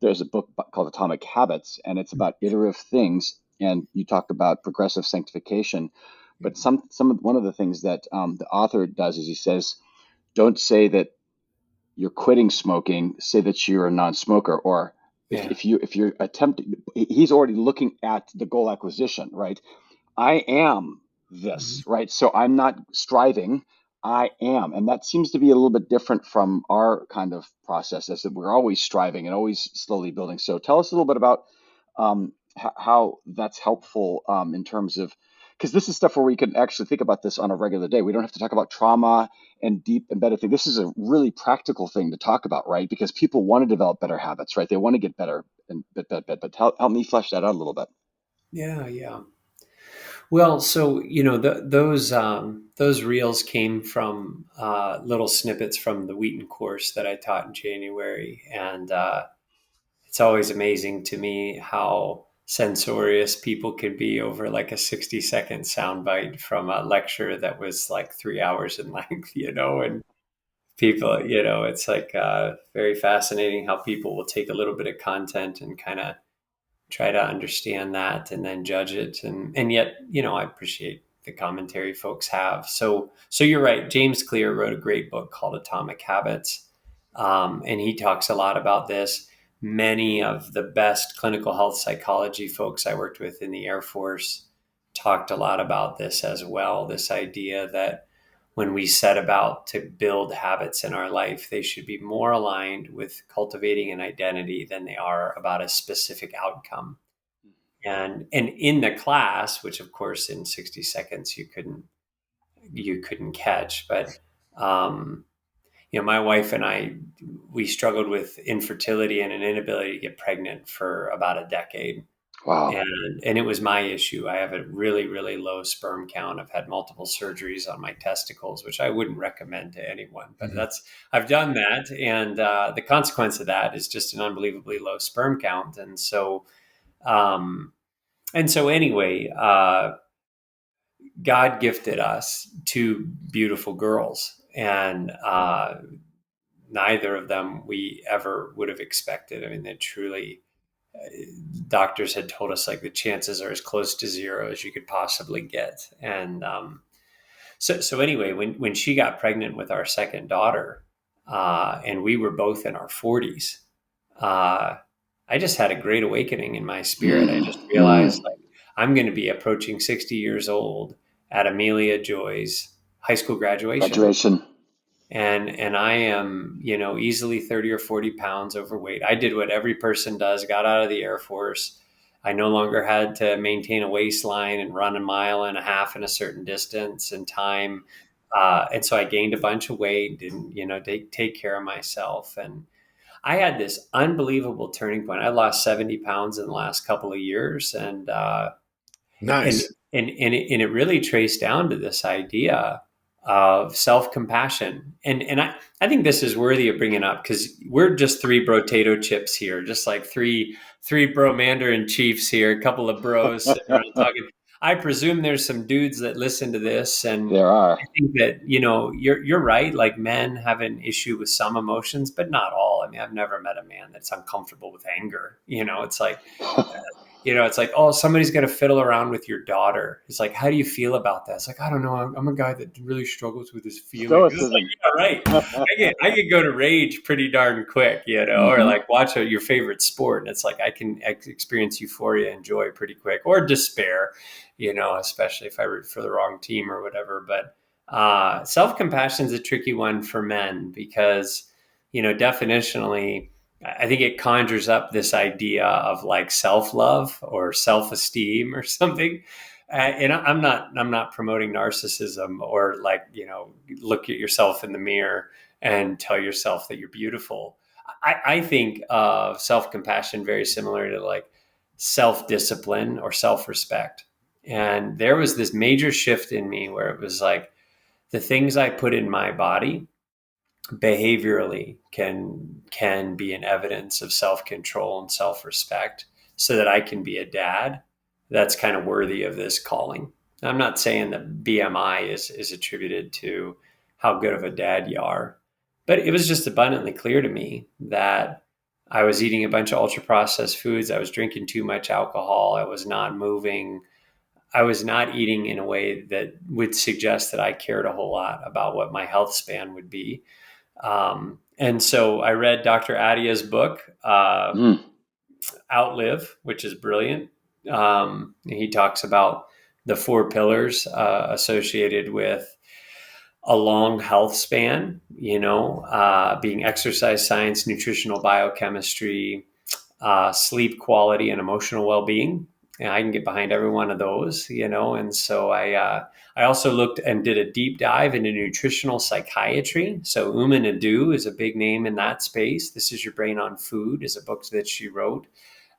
there's a book called Atomic Habits, and it's about iterative things. And you talked about progressive sanctification, but one of the things that the author does is he says, don't say that you're quitting smoking, say that you're a non-smoker. Or Yeah. if you're attempting, he's already looking at the goal acquisition, right? I am Mhm. this, right? So I'm not striving, I am. And that seems to be a little bit different from our kind of process, as that we're always striving and always slowly building. So tell us a little bit about how that's helpful in terms of, because this is stuff where we can actually think about this on a regular day. We don't have to talk about trauma and deep embedded thing. This is a really practical thing to talk about, right? Because people want to develop better habits, right? They want to get better and but help me flesh that out a little bit. Yeah. Yeah. Well, so those reels came from little snippets from the Wheaton course that I taught in January, and it's always amazing to me how censorious people can be over like a 60-second soundbite from a lecture that was like 3 hours in length. And people, it's like very fascinating how people will take a little bit of content and kind of try to understand that and then judge it. And yet, I appreciate the commentary folks have. So you're right. James Clear wrote a great book called Atomic Habits. And he talks a lot about this. Many of the best clinical health psychology folks I worked with in the Air Force talked a lot about this as well. This idea that when we set about to build habits in our life, they should be more aligned with cultivating an identity than they are about a specific outcome. And in the class, which of course in 60 seconds you couldn't catch, but my wife and I, we struggled with infertility and an inability to get pregnant for about a decade. Wow. And it was my issue. I have a really, really low sperm count. I've had multiple surgeries on my testicles, which I wouldn't recommend to anyone, but I've done that. And the consequence of that is just an unbelievably low sperm count. And so anyway, God gifted us two beautiful girls, and neither of them we ever would have expected. I mean, they truly, doctors had told us like the chances are as close to zero as you could possibly get. And so anyway, when she got pregnant with our second daughter, and we were both in our 40s, I just had a great awakening in my spirit. I just realized like I'm going to be approaching 60 years old at Amelia Joy's high school graduation. And I am, easily 30 or 40 pounds overweight. I did what every person does, got out of the Air Force. I no longer had to maintain a waistline and run a mile and a half in a certain distance and time. And so I gained a bunch of weight, didn't, take care of myself. And I had this unbelievable turning point. I lost 70 pounds in the last couple of years. And Nice. it really traced down to this idea of self-compassion. And I think this is worthy of bringing up because we're just three potato chips here, just like three bro Mandarin chiefs here, a couple of bros sitting around talking. I presume there's some dudes that listen to this, and there are. I think that, you're right. Like men have an issue with some emotions, but not all. I mean, I've never met a man that's uncomfortable with anger. It's like, it's like, oh, somebody's going to fiddle around with your daughter. It's like, how do you feel about that? It's like, I don't know. I'm a guy that really struggles with his feelings. It's like, yeah, right. I could go to rage pretty darn quick, or like watch your favorite sport. And it's like, I can experience euphoria and joy pretty quick, or despair, especially if I root for the wrong team or whatever. But self-compassion is a tricky one for men because, definitionally, I think it conjures up this idea of like self-love or self-esteem or something. And I'm not promoting narcissism or like, look at yourself in the mirror and tell yourself that you're beautiful. I think of self-compassion very similar to like self-discipline or self-respect. And there was this major shift in me where it was like the things I put in my body behaviorally can be an evidence of self-control and self-respect so that I can be a dad that's kind of worthy of this calling. I'm not saying that BMI is attributed to how good of a dad you are, but it was just abundantly clear to me that I was eating a bunch of ultra processed foods. I was drinking too much alcohol. I was not moving. I was not eating in a way that would suggest that I cared a whole lot about what my health span would be. And so I read Dr. Adia's book, Outlive, which is brilliant. He talks about the 4 pillars associated with a long health span, being exercise science, nutritional biochemistry, sleep quality, and emotional well-being. And I can get behind every one of those, and so I also looked and did a deep dive into nutritional psychiatry. So Uma Nadu is a big name in that space. This Is Your Brain on Food is a book that she wrote.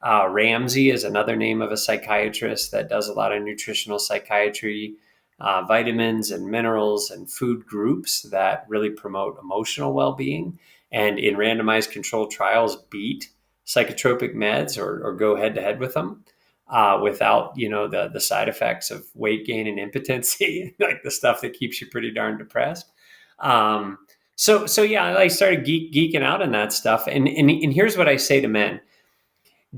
Ramsey is another name of a psychiatrist that does a lot of nutritional psychiatry, vitamins and minerals and food groups that really promote emotional well-being. And in randomized controlled trials, beat psychotropic meds or go head to head with them. Without, the side effects of weight gain and impotency, like the stuff that keeps you pretty darn depressed. So yeah, I started geeking out on that stuff. And here's what I say to men: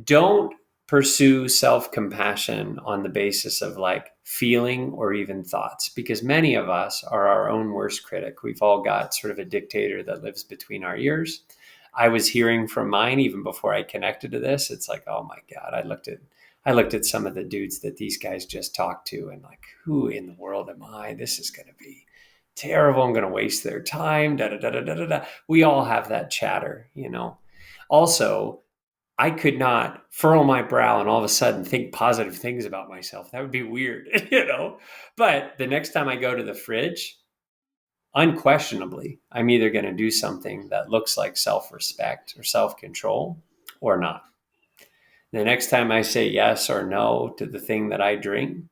don't pursue self-compassion on the basis of like feeling or even thoughts, because many of us are our own worst critic. We've all got sort of a dictator that lives between our ears. I was hearing from mine even before I connected to this. It's like, oh my God, I looked at some of the dudes that these guys just talked to and like, who in the world am I? This is going to be terrible. I'm going to waste their time. Da, da, da, da, da, da, da. We all have that chatter, you know. Also, I could not furrow my brow and all of a sudden think positive things about myself. That would be weird, you know. But the next time I go to the fridge, unquestionably, I'm either going to do something that looks like self-respect or self-control or not. The next time I say yes or no to the thing that I drink,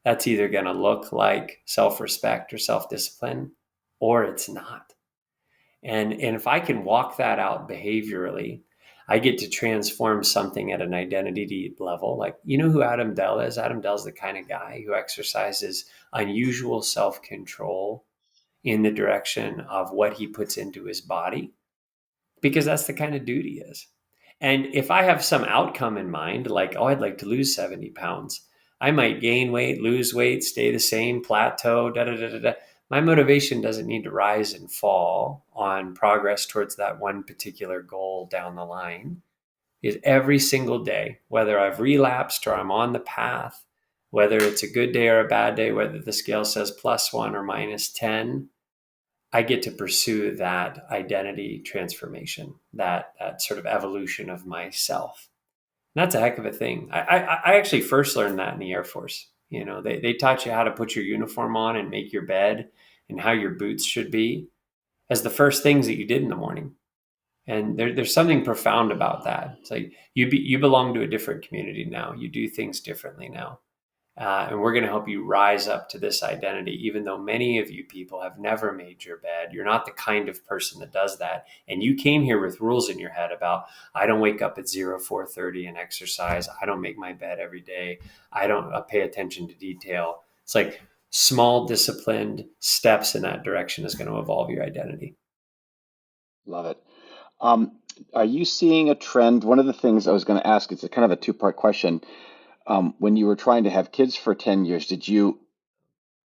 that's either going to look like self-respect or self-discipline, or it's not. And if I can walk that out behaviorally, I get to transform something at an identity level. Like, you know who Adam Dell is? Adam Dell's the kind of guy who exercises unusual self-control in the direction of what he puts into his body, because that's the kind of dude he is. And if I have some outcome in mind, like, oh, I'd like to lose 70 pounds, I might gain weight, lose weight, stay the same, plateau, da da da da da. My motivation doesn't need to rise and fall on progress towards that one particular goal down the line. Is every single day, whether I've relapsed or I'm on the path, whether it's a good day or a bad day, whether the scale says +1 or -10, I get to pursue that identity transformation, that sort of evolution of myself. And that's a heck of a thing. I actually first learned that in the Air Force. You know, they taught you how to put your uniform on and make your bed and how your boots should be as the first things that you did in the morning. And there's something profound about that. It's like you belong to a different community now. You do things differently now. And we're going to help you rise up to this identity, even though many of you people have never made your bed. You're not the kind of person that does that. And you came here with rules in your head about, I don't wake up at 4:30 and exercise. I don't make my bed every day. I don't pay attention to detail. It's like small disciplined steps in that direction is going to evolve your identity. Love it. Um, are you seeing a trend? One of the things I was going to ask, it's a kind of a two-part question. When you were trying to have kids for 10 years, did you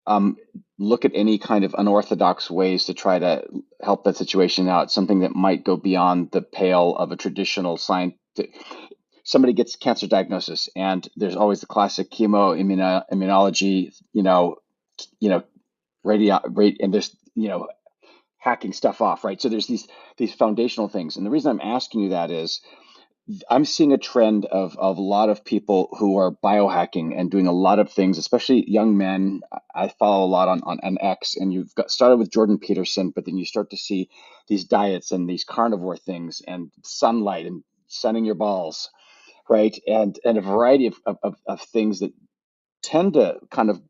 um, look at any kind of unorthodox ways to try to help that situation out? Something that might go beyond the pale of a traditional science. Somebody gets cancer diagnosis, and there's always the classic immunology, and there's hacking stuff off, right? So there's these foundational things, and the reason I'm asking you that is I'm seeing a trend of a lot of people who are biohacking and doing a lot of things, especially young men. I follow a lot on X, and you've got started with Jordan Peterson, but then you start to see these diets and these carnivore things and sunlight and sunning your balls, right? And a variety of things that tend to kind of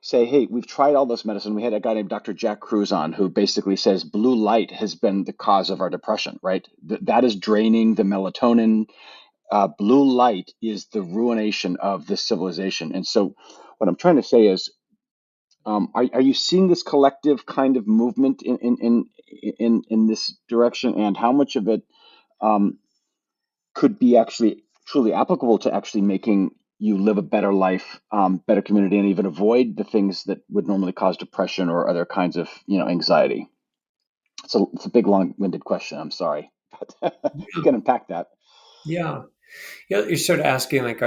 say, hey, we've tried all this medicine. We had a guy named Dr. Jack Cruz on who basically says blue light has been the cause of our depression, right? That is draining the melatonin. Blue light is the ruination of this civilization. And so what I'm trying to say is, are you seeing this collective kind of movement in this direction, and how much of it um, could be actually truly applicable to actually making you live a better life, better community, and even avoid the things that would normally cause depression or other kinds of anxiety? It's a big, long-winded question. I'm sorry, but you can unpack that. Yeah. You're sort of asking, like,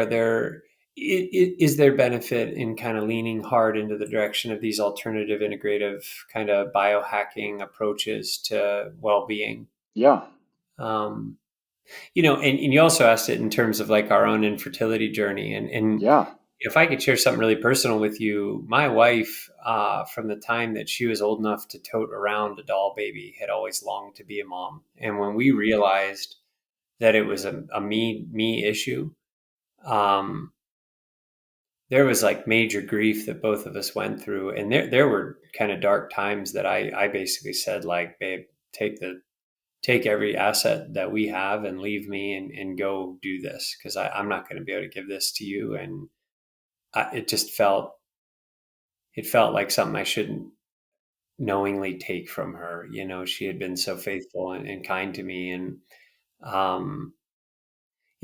is there benefit in kind of leaning hard into the direction of these alternative integrative kind of biohacking approaches to well-being? Yeah, Um, and you also asked it in terms of like our own infertility journey. And yeah, if I could share something really personal with you, my wife, from the time that she was old enough to tote around a doll baby, had always longed to be a mom. And when we realized that it was a me issue, um, there was like major grief that both of us went through. And there were kind of dark times that I basically said, like, babe, take every asset that we have and leave me and go do this. Cause I'm not going to be able to give this to you. And it felt like something I shouldn't knowingly take from her. You know, she had been so faithful and kind to me. And, um,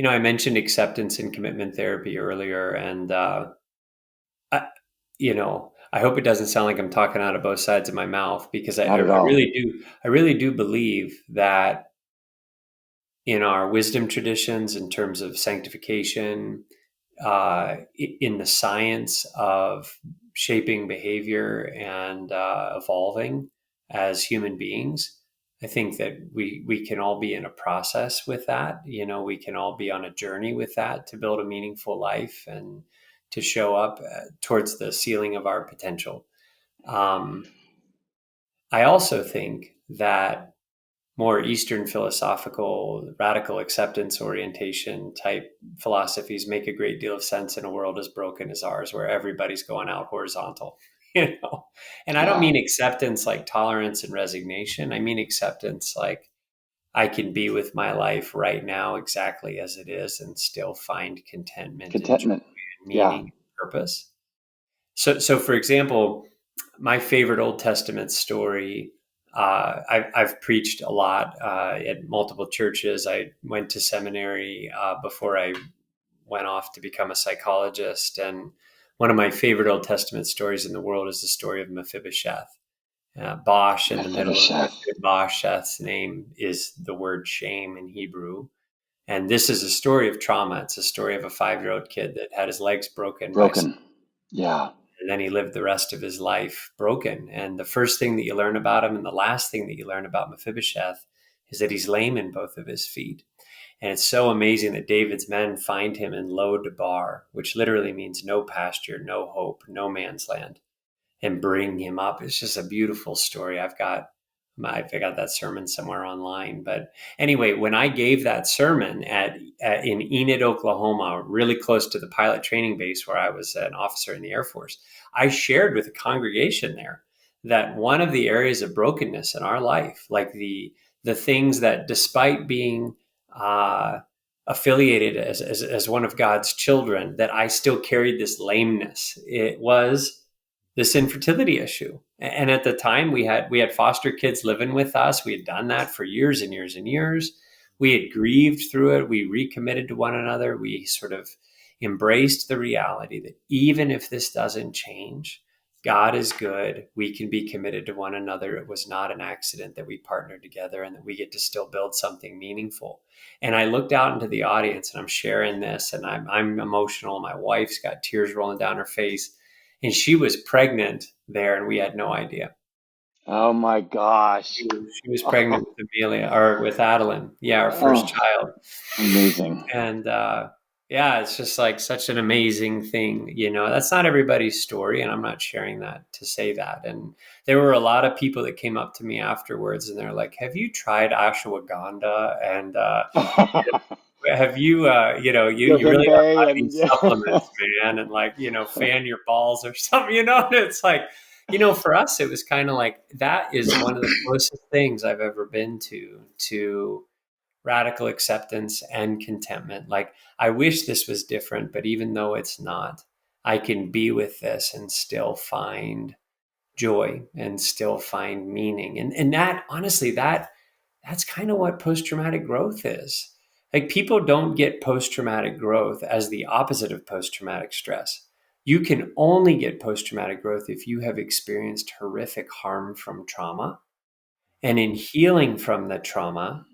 I mentioned acceptance and commitment therapy earlier, and, I, I hope it doesn't sound like I'm talking out of both sides of my mouth, because not at all. I really do believe that in our wisdom traditions, in terms of sanctification, in the science of shaping behavior and evolving as human beings. I think that we can all be in a process with that. We can all be on a journey with that to build a meaningful life and to show up towards the ceiling of our potential. I also think that more Eastern philosophical, radical acceptance orientation type philosophies make a great deal of sense in a world as broken as ours, where everybody's going out horizontal, And I don't Yeah. mean acceptance like tolerance and resignation. I mean acceptance like I can be with my life right now exactly as it is and still find contentment and joy Contentment. and Yeah. meaning and purpose. So for example, my favorite Old Testament story. I've preached a lot at multiple churches. I went to seminary before I went off to become a psychologist. And one of my favorite Old Testament stories in the world is the story of Mephibosheth. Bosh in the middle of Mephibosheth. Mephibosheth's name is the word shame in Hebrew. And this is a story of trauma. It's a story of a 5-year-old kid that had his legs broken by, Broken. Yeah. and then he lived the rest of his life broken. And the first thing that you learn about him and the last thing that you learn about Mephibosheth is that he's lame in both of his feet. And it's so amazing that David's men find him in Lo Debar, which literally means no pasture, no hope, no man's land, and bring him up. It's just a beautiful story. I've got that sermon somewhere online. But anyway, when I gave that sermon in Enid, Oklahoma, really close to the pilot training base where I was an officer in the Air Force, I shared with the congregation there that one of the areas of brokenness in our life, like the things that, despite being affiliated as one of God's children, that I still carried this lameness. It was this infertility issue. And at the time we had foster kids living with us. We had done that for years and years and years. We had grieved through it. We recommitted to one another. We sort of embraced the reality that even if this doesn't change, God is good. We can be committed to one another. It was not an accident that we partnered together and that we get to still build something meaningful. And I looked out into the audience and I'm sharing this and I'm emotional. My wife's got tears rolling down her face. And she was pregnant there, and we had no idea. Oh my gosh. She was pregnant Oh, with Amelia, or with Adeline. Yeah, our first oh, child. amazing. And yeah, it's just like such an amazing thing. That's not everybody's story, and I'm not sharing that to say that. And there were a lot of people that came up to me afterwards, and they're like, "Have you tried ashwagandha?" And have you, you really ought Yohimbe not eat and supplements, man, and fan your balls or something, And it's like, for us, it was kind of like, that is one of the closest things I've ever been to radical acceptance and contentment. Like, I wish this was different, but even though it's not, I can be with this and still find joy and still find meaning. And that, honestly, that's kind of what post-traumatic growth is. Like, people don't get post-traumatic growth as the opposite of post-traumatic stress. You can only get post-traumatic growth if you have experienced horrific harm from trauma. And in healing from the trauma,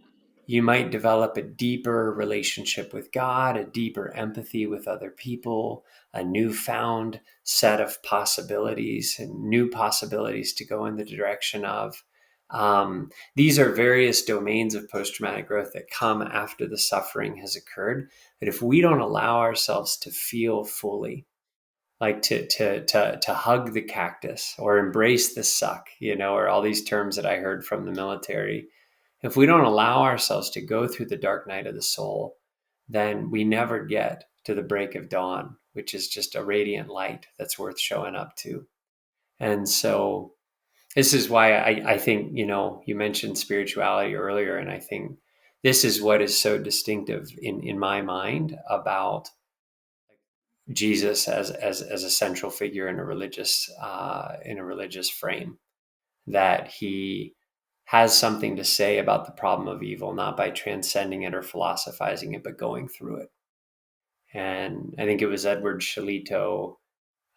you might develop a deeper relationship with God, a deeper empathy with other people, a newfound set of possibilities and new possibilities to go in the direction of. These are various domains of post-traumatic growth that come after the suffering has occurred. But if we don't allow ourselves to feel fully, like to hug the cactus or embrace the suck, or all these terms that I heard from the military, if we don't allow ourselves to go through the dark night of the soul, then we never get to the break of dawn, which is just a radiant light that's worth showing up to. And so this is why I think, you mentioned spirituality earlier, and I think this is what is so distinctive in my mind about Jesus as a central figure in a religious frame, that he has something to say about the problem of evil, not by transcending it or philosophizing it, but going through it. And I think it was Edward Shalito,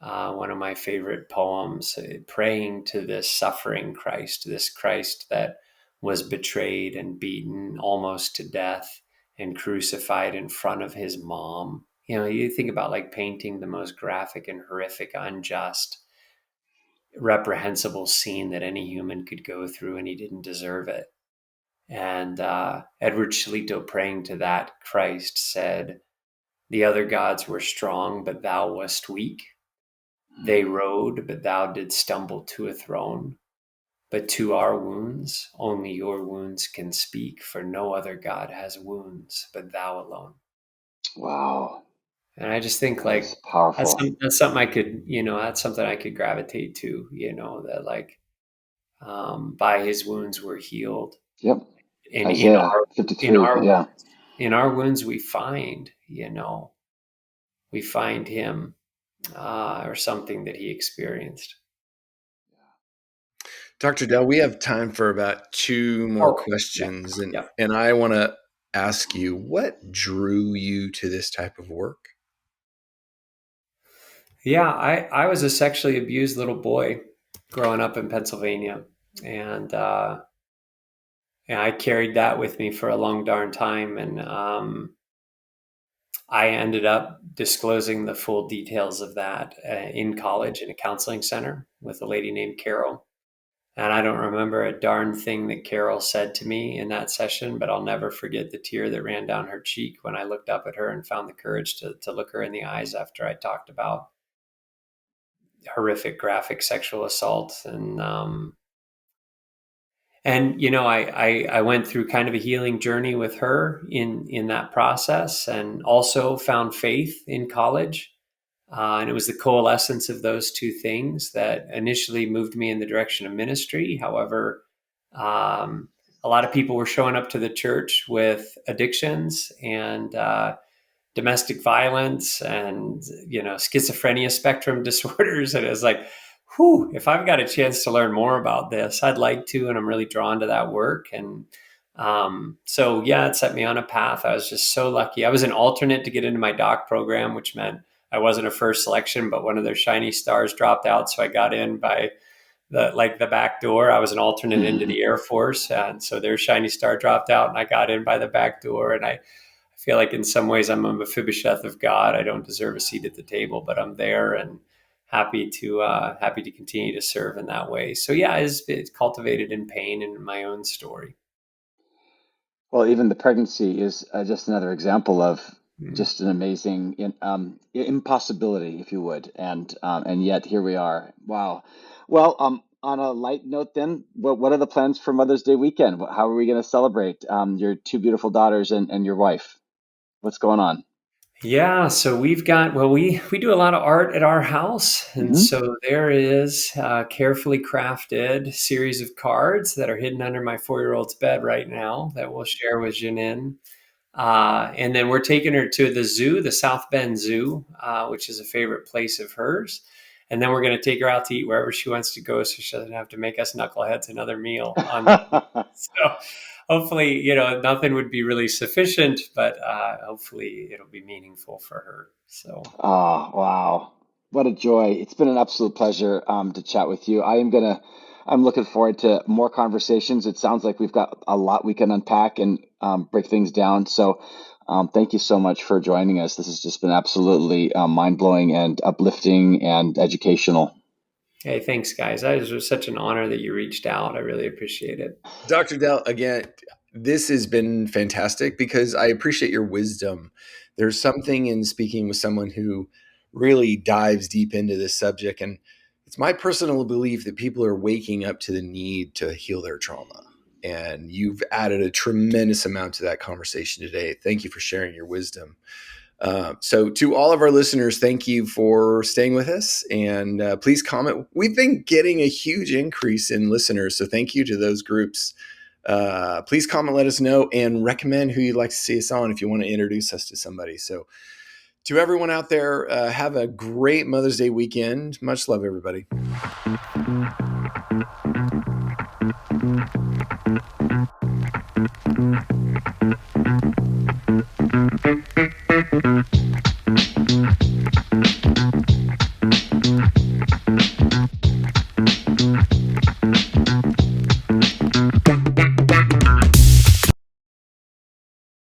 one of my favorite poems, praying to this suffering Christ, this Christ that was betrayed and beaten almost to death and crucified in front of his mom. You think about like painting the most graphic and horrific, unjust reprehensible scene that any human could go through, and he didn't deserve it. And Edward Shalito, praying to that Christ, said, "The other gods were strong, but thou wast weak. They rode, but thou didst stumble to a throne. But to our wounds, only your wounds can speak, for no other God has wounds but thou alone." Wow. And I just think That's like powerful. that's something I could, that's something I could gravitate to, that like by his wounds we're healed. Yep. And Isaiah 53. Yeah. in our wounds we find, him or something that he experienced. Dr. Dell, we have time for about 2 more Yeah. questions. Yeah. And I want to ask you, what drew you to this type of work? Yeah, I was a sexually abused little boy growing up in Pennsylvania. And I carried that with me for a long darn time. And I ended up disclosing the full details of that in college in a counseling center with a lady named Carol. And I don't remember a darn thing that Carol said to me in that session, but I'll never forget the tear that ran down her cheek when I looked up at her and found the courage to look her in the eyes after I talked about horrific, graphic sexual assault. And I went through kind of a healing journey with her in that process, and also found faith in college. And it was the coalescence of those two things that initially moved me in the direction of ministry. However, a lot of people were showing up to the church with addictions and domestic violence and schizophrenia spectrum disorders, and it was like, whew, if I've got a chance to learn more about this, I'd like to, and I'm really drawn to that work. And so yeah, it set me on a path. I was just so lucky. I was an alternate to get into my doc program, which meant I wasn't a first selection, but one of their shiny stars dropped out, so I got in by the back door. I was an alternate into the Air Force, and so their shiny star dropped out, and I got in by the back door. And I feel like in some ways I'm a Mephibosheth of God. I don't deserve a seat at the table, but I'm there and happy to continue to serve in that way. So yeah, it's cultivated in pain and in my own story. Well, even the pregnancy is just another example of just an amazing impossibility, if you would, and yet here we are. Wow. Well, on a light note, then, what are the plans for Mother's Day weekend? How are we going to celebrate your two beautiful daughters and your wife? What's going on? Yeah, so we do a lot of art at our house, and so there is a carefully crafted series of cards that are hidden under my 4-year-old's bed right now that we'll share with Janine. And then we're taking her to the zoo, the South Bend Zoo, which is a favorite place of hers. And then we're going to take her out to eat wherever she wants to go, so she doesn't have to make us knuckleheads another meal. So hopefully, nothing would be really sufficient, but hopefully it'll be meaningful for her. So. Oh, wow. What a joy. It's been an absolute pleasure to chat with you. I'm looking forward to more conversations. It sounds like we've got a lot we can unpack and break things down. So thank you so much for joining us. This has just been absolutely mind-blowing and uplifting and educational. Hey, thanks, guys. It was such an honor that you reached out. I really appreciate it. Dr. Dell, again, this has been fantastic because I appreciate your wisdom. There's something in speaking with someone who really dives deep into this subject. And it's my personal belief that people are waking up to the need to heal their trauma. And you've added a tremendous amount to that conversation today. Thank you for sharing your wisdom. So to all of our listeners, thank you for staying with us, and please comment. We've been getting a huge increase in listeners, so thank you to those groups. Please comment, let us know, and recommend who you'd like to see us on if you want to introduce us to somebody. So to everyone out there, have a great Mother's Day weekend. Much love, everybody.